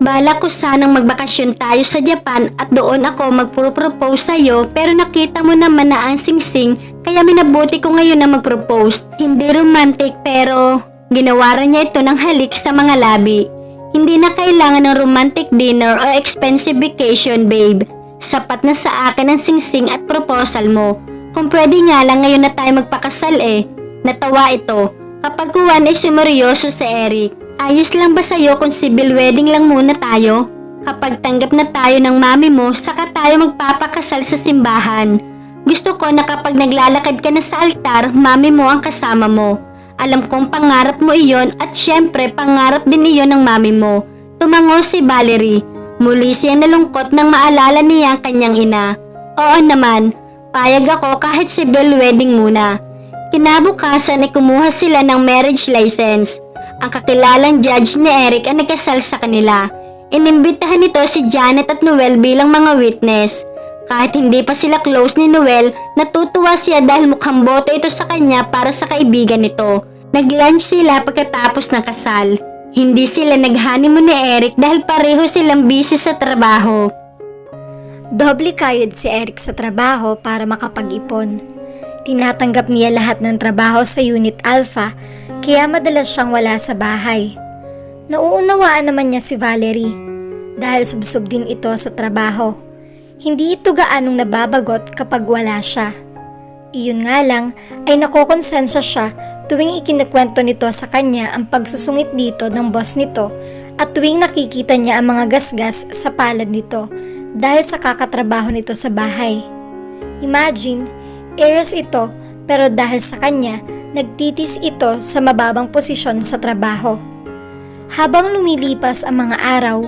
"Balak ko sanang magbakasyon tayo sa Japan at doon ako magpropose sa'yo pero nakita mo naman na ang singsing kaya minabuti ko ngayon na magpropose. Hindi romantic pero ginawaran niya ito ng halik sa mga labi. Hindi na kailangan ng romantic dinner o expensive vacation, babe. Sapat na sa akin ang singsing at proposal mo. Kung pwede nga lang ngayon na tayo magpakasal eh." Natawa ito. Kapag kuwan ay sumeryoso si Eric. "Ayos lang ba sa'yo kung civil wedding lang muna tayo? Kapag tanggap na tayo ng mami mo, saka tayo magpapakasal sa simbahan. Gusto ko na kapag naglalakad ka na sa altar, mami mo ang kasama mo. Alam kong pangarap mo iyon at syempre pangarap din iyon ng mami mo." Tumango si Valerie. Muli siyang nalungkot nang maalala niya ang kanyang ina. "Oo naman, payag ako kahit civil wedding muna." Kinabukasan ay kumuha sila ng marriage license. Ang kakilalang judge ni Eric ang nagkasal sa kanila. Inimbitahan nito si Janet at Noel bilang mga witness. Kahit hindi pa sila close ni Noel, natutuwa siya dahil mukhang boto ito sa kanya para sa kaibigan nito. Nag-lunch sila pagkatapos ng kasal. Hindi sila nag-honeymoon ni Eric dahil pareho silang busy sa trabaho. Doble kayod si Eric sa trabaho para makapag-ipon. Tinatanggap niya lahat ng trabaho sa Unit Alpha kaya madalas siyang wala sa bahay. Nauunawaan naman niya si Valerie dahil subsob din ito sa trabaho. Hindi ito gaanong nababagot kapag wala siya. Iyon nga lang ay nakokonsensya siya tuwing ikinukwento nito sa kanya ang pagsusungit dito ng boss nito at tuwing nakikita niya ang mga gasgas sa palad nito dahil sa kakatrabaho nito sa bahay. Imagine, heiress ito pero dahil sa kanya, nagtitis ito sa mababang posisyon sa trabaho. Habang lumilipas ang mga araw,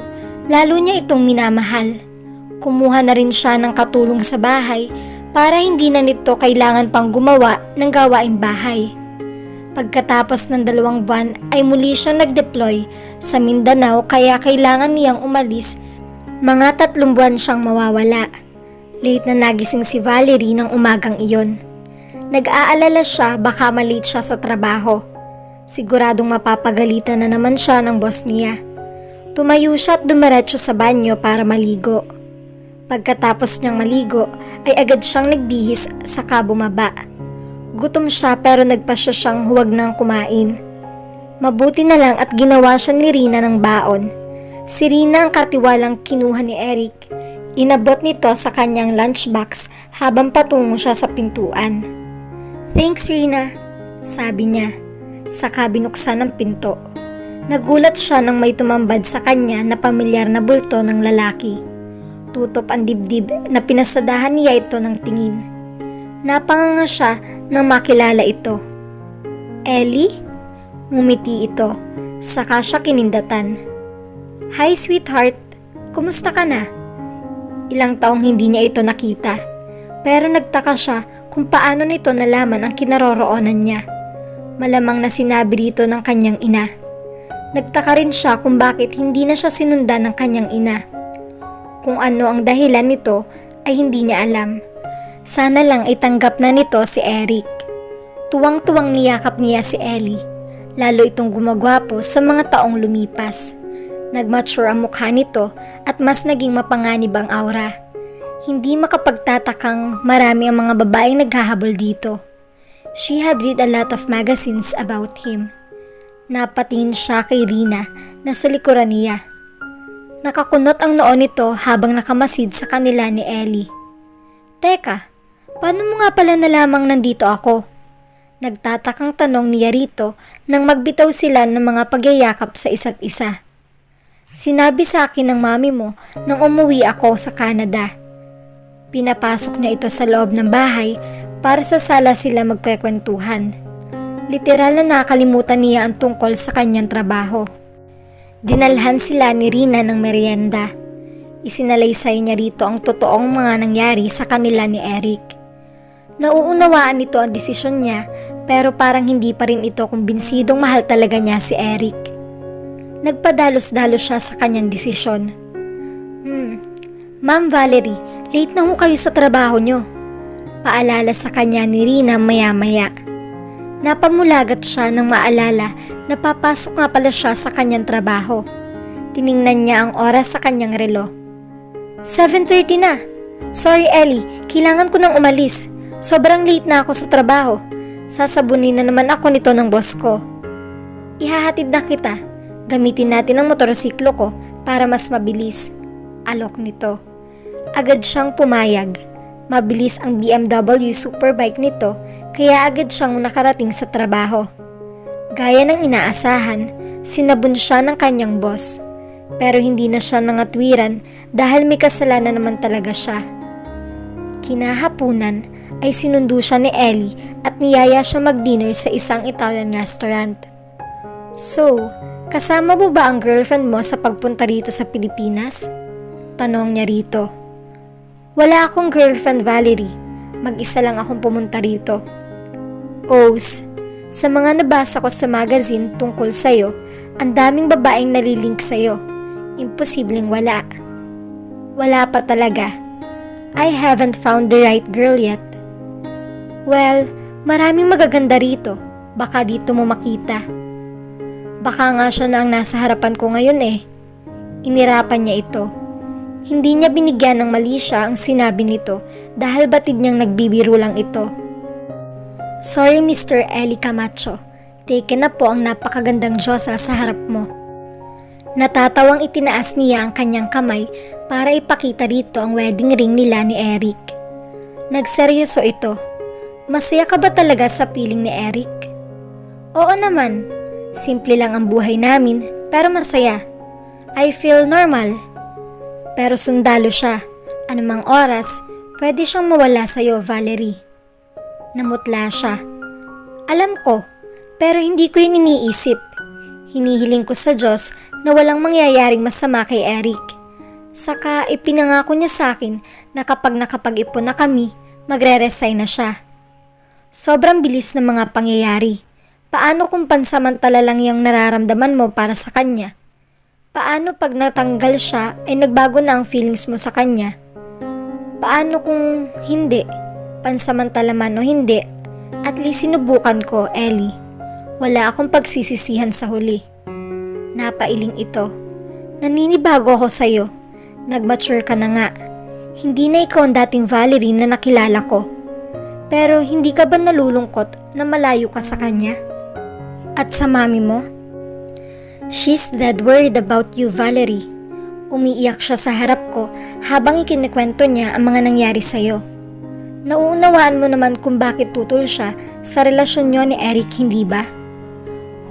lalo niya itong minamahal. Kumuha na rin siya ng katulong sa bahay para hindi na nito kailangan pang gumawa ng gawaing bahay. Pagkatapos ng 2 buwan ay muli siyang nag-deploy sa Mindanao kaya kailangan niyang umalis. Mga 3 buwan siyang mawawala. Late na nagising si Valerie ng umagang iyon. Nag-aalala siya baka malate siya sa trabaho. Siguradong mapapagalitan na naman siya ng boss niya. Tumayo siya at dumiretso sa banyo para maligo. Pagkatapos niyang maligo ay agad siyang nagbihis saka bumaba. Gutom siya pero nagpasya siyang huwag nang kumain. Mabuti na lang at ginawa siya ni Rina ng baon. Si Rina ang katiwalang kinuha ni Eric. Inabot nito sa kanyang lunchbox habang patungo siya sa pintuan. "Thanks, Rina," sabi niya. Saka binuksan ang pinto. Nagulat siya nang may tumambad sa kanya na pamilyar na bulto ng lalaki. Tutop ang dibdib na pinasadahan niya ito ng tingin. Napanganga siya nang makilala ito. Ellie? Ngumiti ito, saka siya kinindatan. Hi sweetheart, kumusta ka na? Ilang taong hindi niya ito nakita, pero nagtaka siya kung paano nito nalaman ang kinaroroonan niya. Malamang na sinabi dito ng kanyang ina. Nagtaka rin siya kung bakit hindi na siya sinundan ng kanyang ina. Kung ano ang dahilan nito ay hindi niya alam. Sana lang itanggap na nito si Eric. Tuwang-tuwang niyakap niya si Ellie, lalo itong gumagwapo sa mga taong lumipas. Nagmature ang mukha nito at mas naging mapanganib ang aura. Hindi makapagtatakang marami ang mga babaeng naghahabol dito. She had read a lot of magazines about him. Napatingin siya kay Rina na sa likuran niya. Nakakunot ang noo nito habang nakamasid sa kanila ni Ellie. Teka, paano mo nga pala nalamang nandito ako? Nagtatakang tanong niya rito nang magbitaw sila ng mga pagyayakap sa isa't isa. Sinabi sa akin ng mami mo nang umuwi ako sa Canada. Pinapasok niya ito sa loob ng bahay para sa sala sila magkwekwentuhan. Literal na nakalimutan niya ang tungkol sa kanyang trabaho. Dinalhan sila ni Rina ng merienda. Isinalaysay niya rito ang totoong mga nangyari sa kanila ni Eric. Nauunawaan nito ang desisyon niya pero parang hindi pa rin ito kumbinsidong mahal talaga niya si Eric. Nagpadalos-dalos siya sa kanyang desisyon. Ma'am Valerie, late na ho kayo sa trabaho nyo. Paalala sa kanya ni Rina maya-maya. Napamulagat siya nang maalala na papasok nga pala siya sa kanyang trabaho. Tiningnan niya ang oras sa kanyang relo. 7:30 na. Sorry Ellie, kailangan ko nang umalis. Sobrang late na ako sa trabaho. Sasabunin na naman ako nito ng boss ko. Ihahatid na kita. Gamitin natin ang motorsiklo ko para mas mabilis. Alok nito. Agad siyang pumayag. Mabilis ang BMW superbike nito kaya agad siyang nakarating sa trabaho. Gaya ng inaasahan, sinabun siya ng kanyang boss. Pero hindi na siya nangatwiran dahil may kasalanan naman talaga siya. Kinahapunan ay sinundo siya ni Ellie at niyaya siya mag-dinner sa isang Italian restaurant. So, kasama mo ba ang girlfriend mo sa pagpunta rito sa Pilipinas? Tanong niya rito. Wala akong girlfriend Valerie, mag-isa lang akong pumunta rito. Os, sa mga nabasa ko sa magazine tungkol sa'yo, ang daming babaeng nalilink sa'yo. Imposibleng wala. Wala pa talaga. I haven't found the right girl yet. Well, maraming magaganda rito. Baka dito mo makita. Baka nga siya na ang nasa harapan ko ngayon eh. Inirapan niya ito. Hindi niya binigyan ng mali siya ang sinabi nito dahil batid niyang nagbibiro lang ito. Sorry Mr. Eli Camacho, taken na po ang napakagandang Diyosa sa harap mo. Natatawang itinaas niya ang kanyang kamay para ipakita rito ang wedding ring nila ni Eric. Nagseryoso ito. Masaya ka ba talaga sa piling ni Eric? Oo naman. Simple lang ang buhay namin pero masaya. I feel normal. Pero sundalo siya. Anumang oras, pwede siyang mawala sa'yo, Valerie. Namutla siya. Alam ko, pero hindi ko yun iniisip. Hinihiling ko sa Diyos na walang mangyayaring masama kay Eric. Saka ipinangako niya sa akin na kapag nakapag-ipon na kami, magre-resign na siya. Sobrang bilis ng mga pangyayari. Paano kung pansamantala lang yung nararamdaman mo para sa kanya? Paano pag natanggal siya ay nagbago na ang feelings mo sa kanya? Paano kung hindi? Pansamantala man o hindi? At least sinubukan ko, Ellie. Wala akong pagsisisihan sa huli. Napailing ito. Naninibago ako sa'yo. Nag-mature ka na nga. Hindi na ikaw ang dating Valerie na nakilala ko. Pero hindi ka ba nalulungkot na malayo ka sa kanya? At sa mami mo? She's dead worried about you, Valerie. Umiiyak siya sa harap ko habang ikinikwento niya ang mga nangyari sa'yo. Nauunawaan mo naman kung bakit tutol siya sa relasyon niyo ni Eric, hindi ba?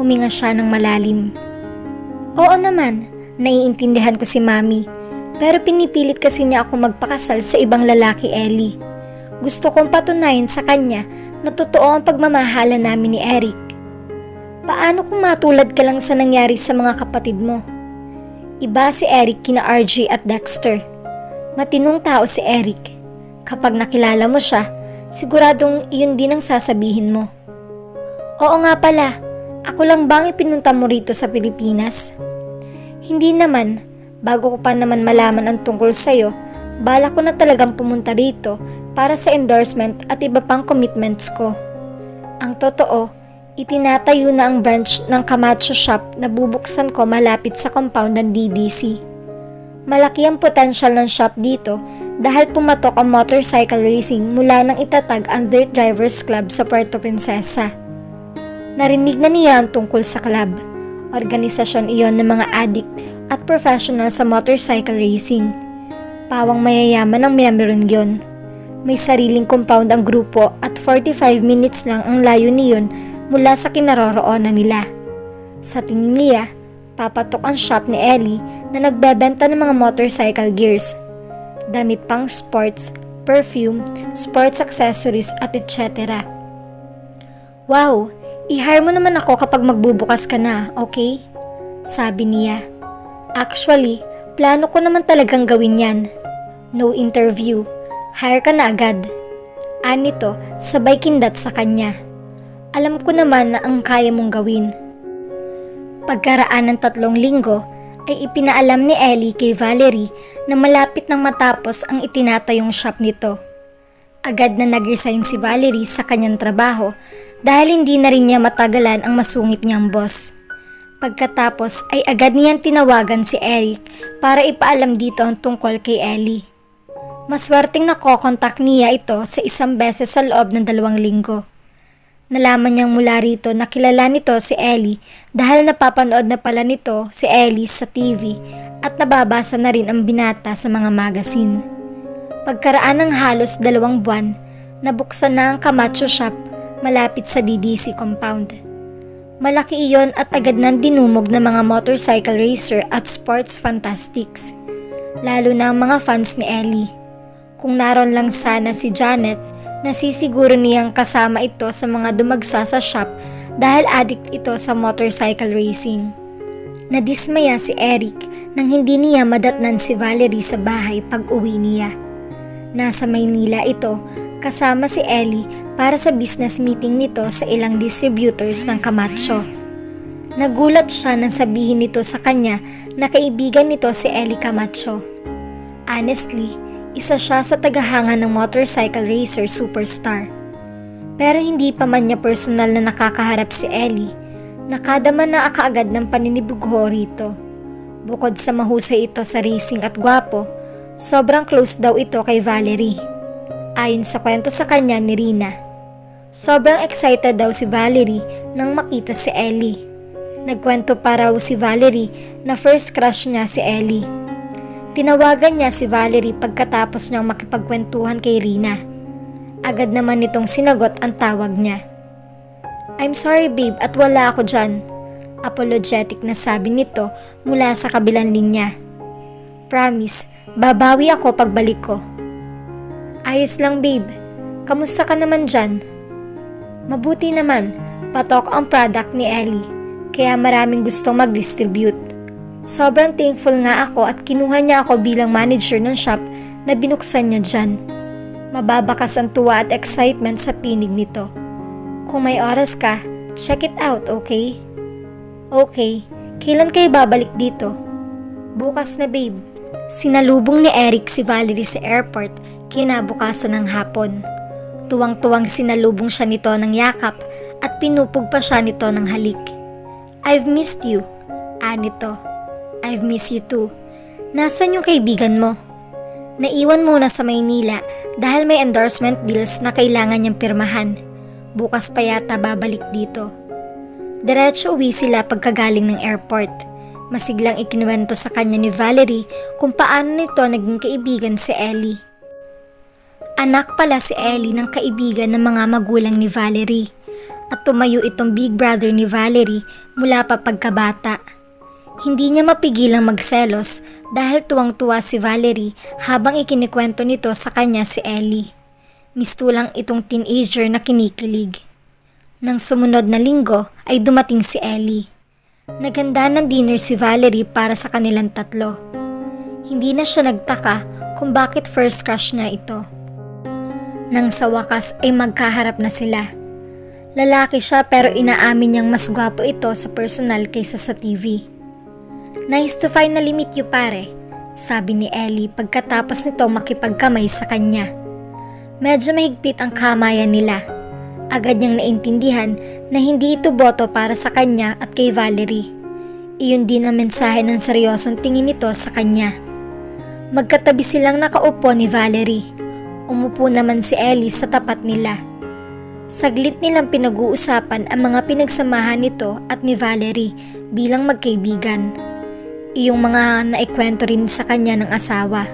Huminga siya ng malalim. Oo naman, naiintindihan ko si Mami. Pero pinipilit kasi niya ako magpakasal sa ibang lalaki, Ellie. Gusto kong patunayan sa kanya na totoo ang pagmamahalan namin ni Eric. Paano kung matulad ka lang sa nangyari sa mga kapatid mo? Iba si Eric kina RJ at Dexter. Matinong tao si Eric. Kapag nakilala mo siya, siguradong iyon din ang sasabihin mo. Oo nga pala, ako lang bang ipinunta mo rito sa Pilipinas? Hindi naman, bago ko pa naman malaman ang tungkol sa'yo, bala ko na talagang pumunta rito para sa endorsement at iba pang commitments ko. Ang totoo, itinatayo na ang branch ng Camacho shop na bubuksan ko malapit sa compound ng DDC. Malaki ang potensyal ng shop dito dahil pumatok ang motorcycle racing mula nang itatag ang Dirt Drivers Club sa Puerto Princesa. Narinig na niya ang tungkol sa club. Organisasyon iyon ng mga addict at professional sa motorcycle racing. Pawang mayayaman ang miyembro niyon. May sariling compound ang grupo at 45 minutes lang ang layo niyon mula sa kinaroroonan nila. Sa tingin niya, papatok ang shop ni Ellie na nagbebenta ng mga motorcycle gears, damit pang sports, perfume, sports accessories at etc. Wow, i-hire mo naman ako kapag magbubukas ka na, okay? Sabi niya. Actually, plano ko naman talagang gawin yan. No interview, hire ka na agad. Anito, sabay kindat sa kanya. Alam ko naman na ang kaya mong gawin. Pagkaraan ng 3 linggo, ay ipinaalam ni Ellie kay Valerie na malapit nang matapos ang itinatayong shop nito. Agad na nag-resign si Valerie sa kanyang trabaho dahil hindi na rin niya matagalan ang masungit niyang boss. Pagkatapos ay agad niyang tinawagan si Eric para ipaalam dito ang tungkol kay Ellie. Maswerteng nakokontak niya ito sa 1 beses sa loob ng 2 linggo. Nalaman niyang mula rito na kilala nito si Ellie dahil napapanood na pala nito si Ellie sa TV at nababasa na rin ang binata sa mga magazine. Pagkaraan ng halos 2 buwan, nabuksan na ang Camacho shop malapit sa DDC compound. Malaki iyon at agad nang dinumog ng mga motorcycle racer at sports fantastics, lalo na ang mga fans ni Ellie. Kung naroon lang sana si Janet, nasisiguro niyang kasama ito sa mga dumagsa sa shop dahil addict ito sa motorcycle racing. Nadismaya si Eric nang hindi niya madatnan si Valerie sa bahay pag uwi niya. Nasa Maynila ito kasama si Ellie para sa business meeting nito sa ilang distributors ng Camacho. Nagulat siya nang sabihin nito sa kanya na kaibigan nito si Ellie Camacho. Honestly, isa siya sa tagahanga ng motorcycle racer superstar. Pero hindi pa man niya personal na nakakaharap si Ellie, nakadama na kaagad ng paninibugho rito. Bukod sa mahusay ito sa racing at gwapo, sobrang close daw ito kay Valerie. Ayon sa kwento sa kanya ni Rina, sobrang excited daw si Valerie nang makita si Ellie. Nagkwento pa raw si Valerie na first crush niya si Ellie. Tinawagan niya si Valerie pagkatapos niyang makipagkwentuhan kay Rina. Agad naman nitong sinagot ang tawag niya. I'm sorry babe at wala ako dyan. Apologetic na sabi nito mula sa kabilang linya. Promise, babawi ako pagbalik ko. Ayos lang babe, kamusta ka naman dyan? Mabuti naman, patok ang product ni Ellie, kaya maraming gustong mag-distribute. Sobrang thankful nga ako at kinuha niya ako bilang manager ng shop na binuksan niya dyan. Mababakas ang tuwa at excitement sa tinig nito. Kung may oras ka, check it out, okay? Okay, kailan kayo babalik dito? Bukas na babe. Sinalubong ni Eric si Valerie sa airport kinabukasan ng hapon. Tuwang-tuwang sinalubong siya nito ng yakap at pinupog pa siya nito ng halik. I've missed you, anito. I've missed you too. Nasaan yung kaibigan mo? Naiwan muna sa Maynila dahil may endorsement deals na kailangan niyang pirmahan. Bukas pa yata babalik dito. Diretso uwi sila pagkagaling ng airport. Masiglang ikinuwento sa kanya ni Valerie kung paano nito naging kaibigan si Ellie. Anak pala si Ellie ng kaibigan ng mga magulang ni Valerie at tumayo itong big brother ni Valerie mula pa pagkabata. Hindi niya mapigilang magselos dahil tuwang-tuwa si Valerie habang ikinikwento nito sa kanya si Ellie. Mistulang itong teenager na kinikilig. Nang sumunod na linggo ay dumating si Ellie. Naganda ng dinner si Valerie para sa kanilang tatlo. Hindi na siya nagtaka kung bakit first crush niya ito. Nang sa wakas ay magkaharap na sila. Lalaki siya pero inaamin niyang mas gwapo ito sa personal kaysa sa TV. "Nice to finally meet you, pare," sabi ni Ellie pagkatapos nito makipagkamay sa kanya. Medyo mahigpit ang kamayan nila. Agad niyang naintindihan na hindi ito boto para sa kanya at kay Valerie. Iyon din ang mensahe ng seryosong tingin nito sa kanya. Magkatabi silang nakaupo ni Valerie. Umupo naman si Ellie sa tapat nila. Saglit nilang pinag-uusapan ang mga pinagsamahan nito at ni Valerie bilang magkaibigan. Iyong mga naikwento rin sa kanya ng asawa.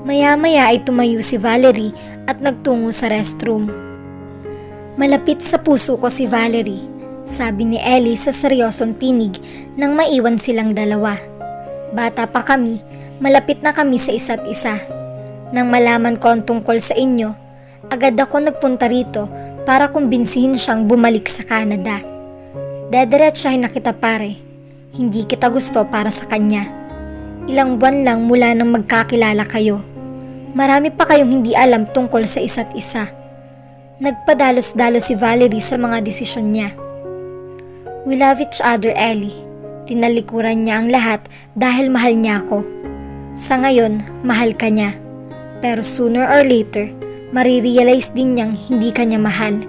Maya-maya ay tumayo si Valerie at nagtungo sa restroom. "Malapit sa puso ko si Valerie," sabi ni Ellie sa seryosong tinig nang maiwan silang dalawa. "Bata pa kami, malapit na kami sa isa't isa. Nang malaman ko ang tungkol sa inyo, agad ako nagpunta rito para kumbinsihin siyang bumalik sa Canada. Dediretsahin na kita, pare. Hindi kita gusto para sa kanya. Ilang buwan lang mula nang magkakilala kayo. Marami pa kayong hindi alam tungkol sa isa't isa." Nagpadalos-dalos si Valerie sa mga desisyon niya. "We love each other, Ellie. Tinalikuran niya ang lahat dahil mahal niya ako. Sa ngayon, mahal ka niya. Pero sooner or later, marirealize din niyang hindi ka niya mahal.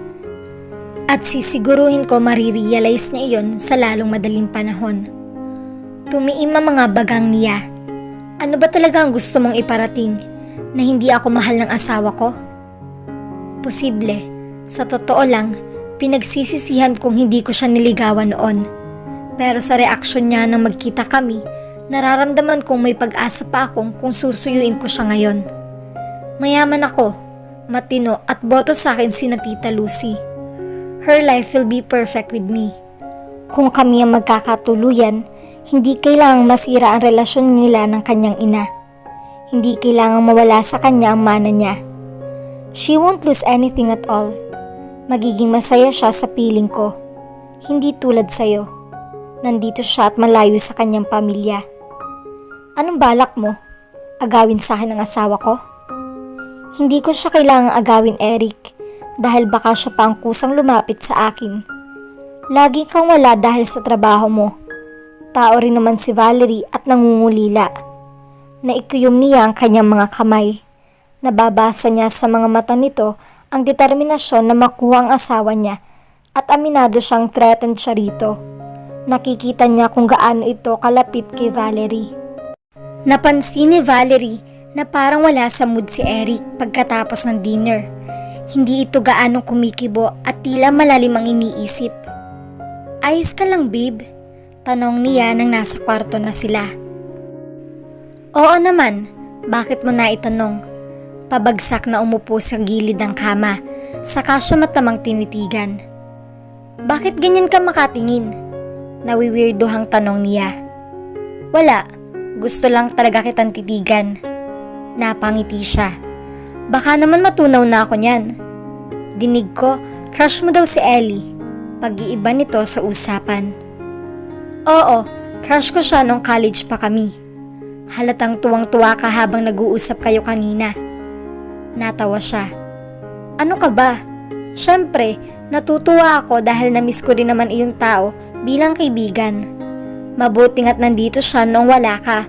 At sisiguruhin ko marirealize niya iyon sa lalong madaling panahon." Tumiim ang mga bagang niya. "Ano ba talaga ang gusto mong iparating? Na hindi ako mahal ng asawa ko?" "Posible. Sa totoo lang, pinagsisisihan kong hindi ko siya niligawan noon. Pero sa reaksyon niya nang magkita kami, nararamdaman kong may pag-asa pa akong kung susuyuin ko siya ngayon. Mayaman ako, matino at boto sa akin sina Tita Lucy. Her life will be perfect with me. Kung kami ang magkakatuluyan, hindi kailangang masira ang relasyon nila ng kanyang ina. Hindi kailangang mawala sa kanya ang mana niya. She won't lose anything at all. Magiging masaya siya sa piling ko. Hindi tulad sa'yo. Nandito siya at malayo sa kanyang pamilya. Anong balak mo? Agawin sa akin ang asawa ko?" "Hindi ko siya kailangang agawin, Eric, dahil baka siya pa ang kusang lumapit sa akin. Lagi kang wala dahil sa trabaho mo." Tao rin naman si Valerie at nangungulila. Naikuyom niya ang kanyang mga kamay. Nababasa niya sa mga mata nito ang determinasyon na makuha ang asawa niya at aminado siyang threatened siya rito. Nakikita niya kung gaano ito kalapit kay Valerie. Napansin ni Valerie na parang wala sa mood si Eric pagkatapos ng dinner. Hindi ito gaanong kumikibo at tila malalim ang iniisip. "Ayos ka lang, babe?" tanong niya nang nasa kwarto na sila. "Oo naman, bakit mo na itanong?" Pabagsak na umupo sa gilid ng kama, saka siya matamang tinitigan. "Bakit ganyan ka makatingin?" Nawiwirdohang tanong niya. "Wala, gusto lang talaga kitang titigan." Napangiti siya. "Baka naman matunaw na ako niyan." Dinig ko, crush mo daw si Ellie. Pag-iiba nito sa usapan. "Oo, crush ko siya nung college pa kami. Halatang tuwang-tuwa ka habang nag-uusap kayo kanina." Natawa siya. "Ano ka ba? Siyempre, natutuwa ako dahil namiss ko rin naman iyong tao bilang kaibigan. Mabuti nga't nandito siya nung wala ka.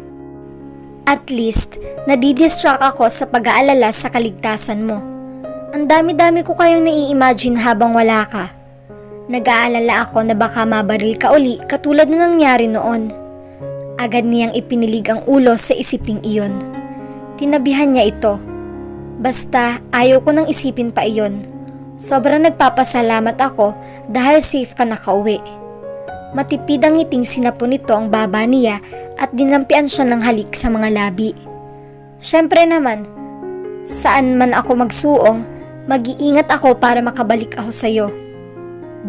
At least, nadidistract ako sa pag-aalala sa kaligtasan mo. Ang dami-dami ko kayong nai-imagine habang wala ka. Nag-aalala ako na baka mabaril ka uli katulad na nangyari noon." Agad niyang ipinilig ang ulo sa isiping iyon. Tinabihan niya ito. "Basta ayaw ko nang isipin pa iyon. Sobrang nagpapasalamat ako dahil safe ka nakauwi." Matipid ang ngiting sinapon nito ang baba niya at dinampian siya ng halik sa mga labi. "Siyempre naman, saan man ako magsuong, mag-iingat ako para makabalik ako sa'yo."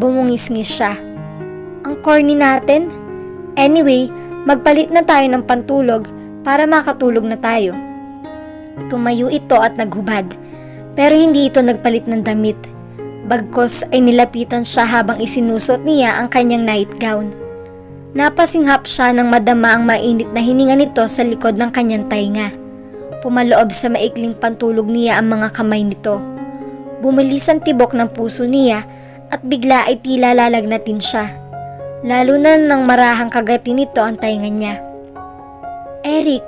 Bumungis-ngis siya. "Ang corny natin. Anyway, magpalit na tayo ng pantulog para makatulog na tayo." Tumayo ito at naghubad, pero hindi ito nagpalit ng damit. Bagkos ay nilapitan siya habang isinusot niya ang kanyang nightgown. Napasinghap siya nang madama ang mainit na hininga nito sa likod ng kanyang tainga. Pumaloob sa maikling pantulog niya ang mga kamay nito. Bumilis ang tibok ng puso niya at bigla ay tila lalagnatin siya. Lalo na nang marahang kagatin nito ang tainga niya. Eric,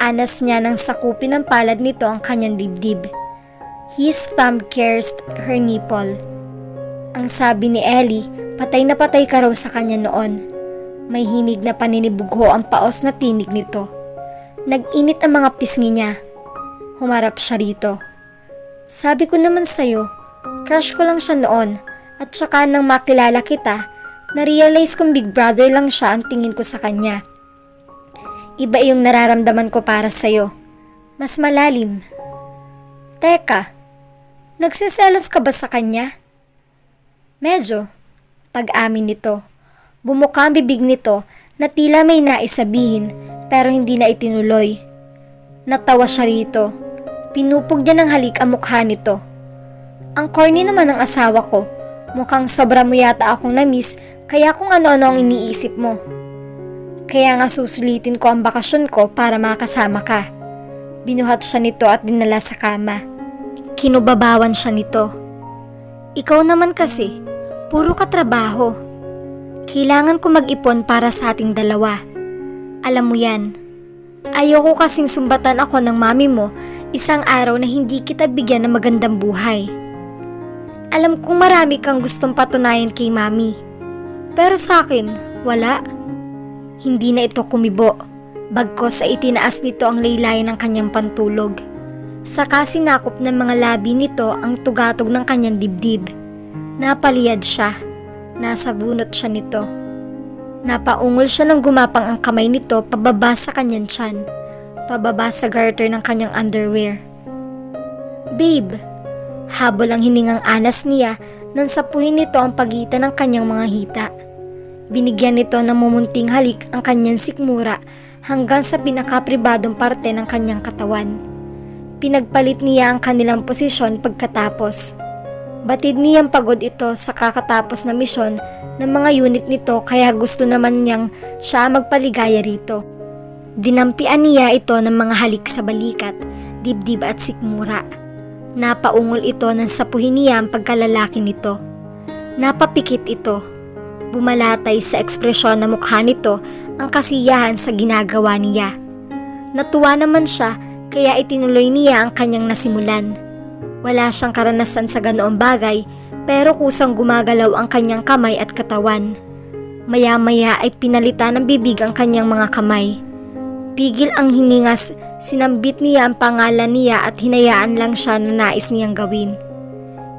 anas niya nang sakupin ng palad nito ang kanyang dibdib. His thumb caressed her nipple. Ang sabi ni Ellie, patay na patay ka raw sa kanya noon. May himig na paninibugho ang paos na tinig nito. Nag-init ang mga pisngi niya. Humarap siya rito. Sabi ko naman sa'yo, crush ko lang siya noon at saka nang makilala kita, na-realize kong big brother lang siya ang tingin ko sa kanya. Iba yung nararamdaman ko para sa'yo. Mas malalim. Teka, nagsiselos ka ba sa kanya? Medyo, pag-amin nito. Bumuka ang bibig nito na tila may naisabihin pero hindi na itinuloy. Natawa siya rito. Pinupog niya ng halik ang mukha nito. Ang corny naman ng asawa ko. Mukhang sobra mo yata akong na-miss kaya kung ano-ano ang iniisip mo. Kaya nga susulitin ko ang bakasyon ko para makasama ka. Binuhat siya nito at dinala sa kama. Kinubabawan siya nito. Ikaw naman kasi, puro ka trabaho. Kailangan ko mag-ipon para sa ating dalawa. Alam mo yan. Ayoko kasing sumbatan ako ng mami mo isang araw na hindi kita bigyan ng magandang buhay. Alam kong marami kang gustong patunayan kay mami. Pero sa akin, wala. Hindi na ito kumibo. Bagkos ay itinaas nito ang laylayan ng kanyang pantulog. Saka sinakop ng mga labi nito ang tugatog ng kanyang dibdib. Napaliyad siya. Nasa bunot siya nito. Napaungol siya nang gumapang ang kamay nito pababa sa kanyang tiyan. Pababa sa garter ng kanyang underwear. Babe, habol ang hiningang anas niya nang sapuhin nito ang pagitan ng kanyang mga hita. Binigyan nito ng mumunting halik ang kanyang sikmura hanggang sa pinakapribadong parte ng kanyang katawan. Pinagpalit niya ang kanilang posisyon pagkatapos. Batid niyang pagod ito sa kakatapos na misyon ng mga unit nito kaya gusto naman niyang siya magpaligaya rito. Dinampian niya ito ng mga halik sa balikat, dibdib at sikmura. Napaungol ito nang sapuhin niya ang pagkalalaki nito. Napapikit ito. Bumalatay sa ekspresyon ng mukha nito ang kasiyahan sa ginagawa niya. Natuwa naman siya kaya itinuloy niya ang kanyang nasimulan. Wala siyang karanasan sa ganoong bagay pero kusang gumagalaw ang kanyang kamay at katawan. Maya-maya ay pinalitan ng bibig ang kanyang mga kamay. Pigil ang hiningas, sinambit niya ang pangalan niya at hinayaan lang siya na nais niyang gawin.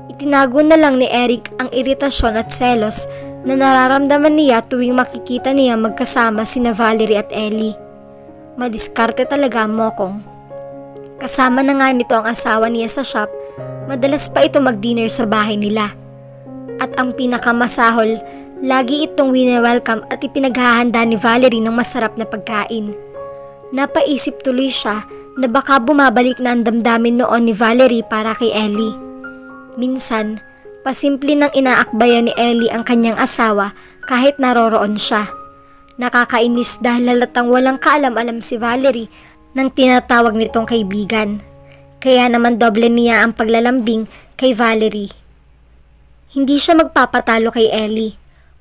Itinago na lang ni Eric ang iritasyon at selos na nararamdaman niya tuwing makikita niya magkasama sina Valerie at Ellie. Madiskarte talaga ang Mokong. Kasama na nga nito ang asawa niya sa shop, madalas pa ito mag-dinner sa bahay nila. At ang pinakamasahol, lagi itong wini-welcome at ipinaghahanda ni Valerie ng masarap na pagkain. Napaisip tuloy siya na baka bumabalik na ang damdamin noon ni Valerie para kay Ellie. Minsan, pasimple nang inaakbayan ni Ellie ang kanyang asawa kahit naroroon siya. Nakakainis dahil halatang walang kaalam-alam si Valerie nang tinatawag nitong kaibigan. Kaya naman doble niya ang paglalambing kay Valerie. Hindi siya magpapatalo kay Ellie.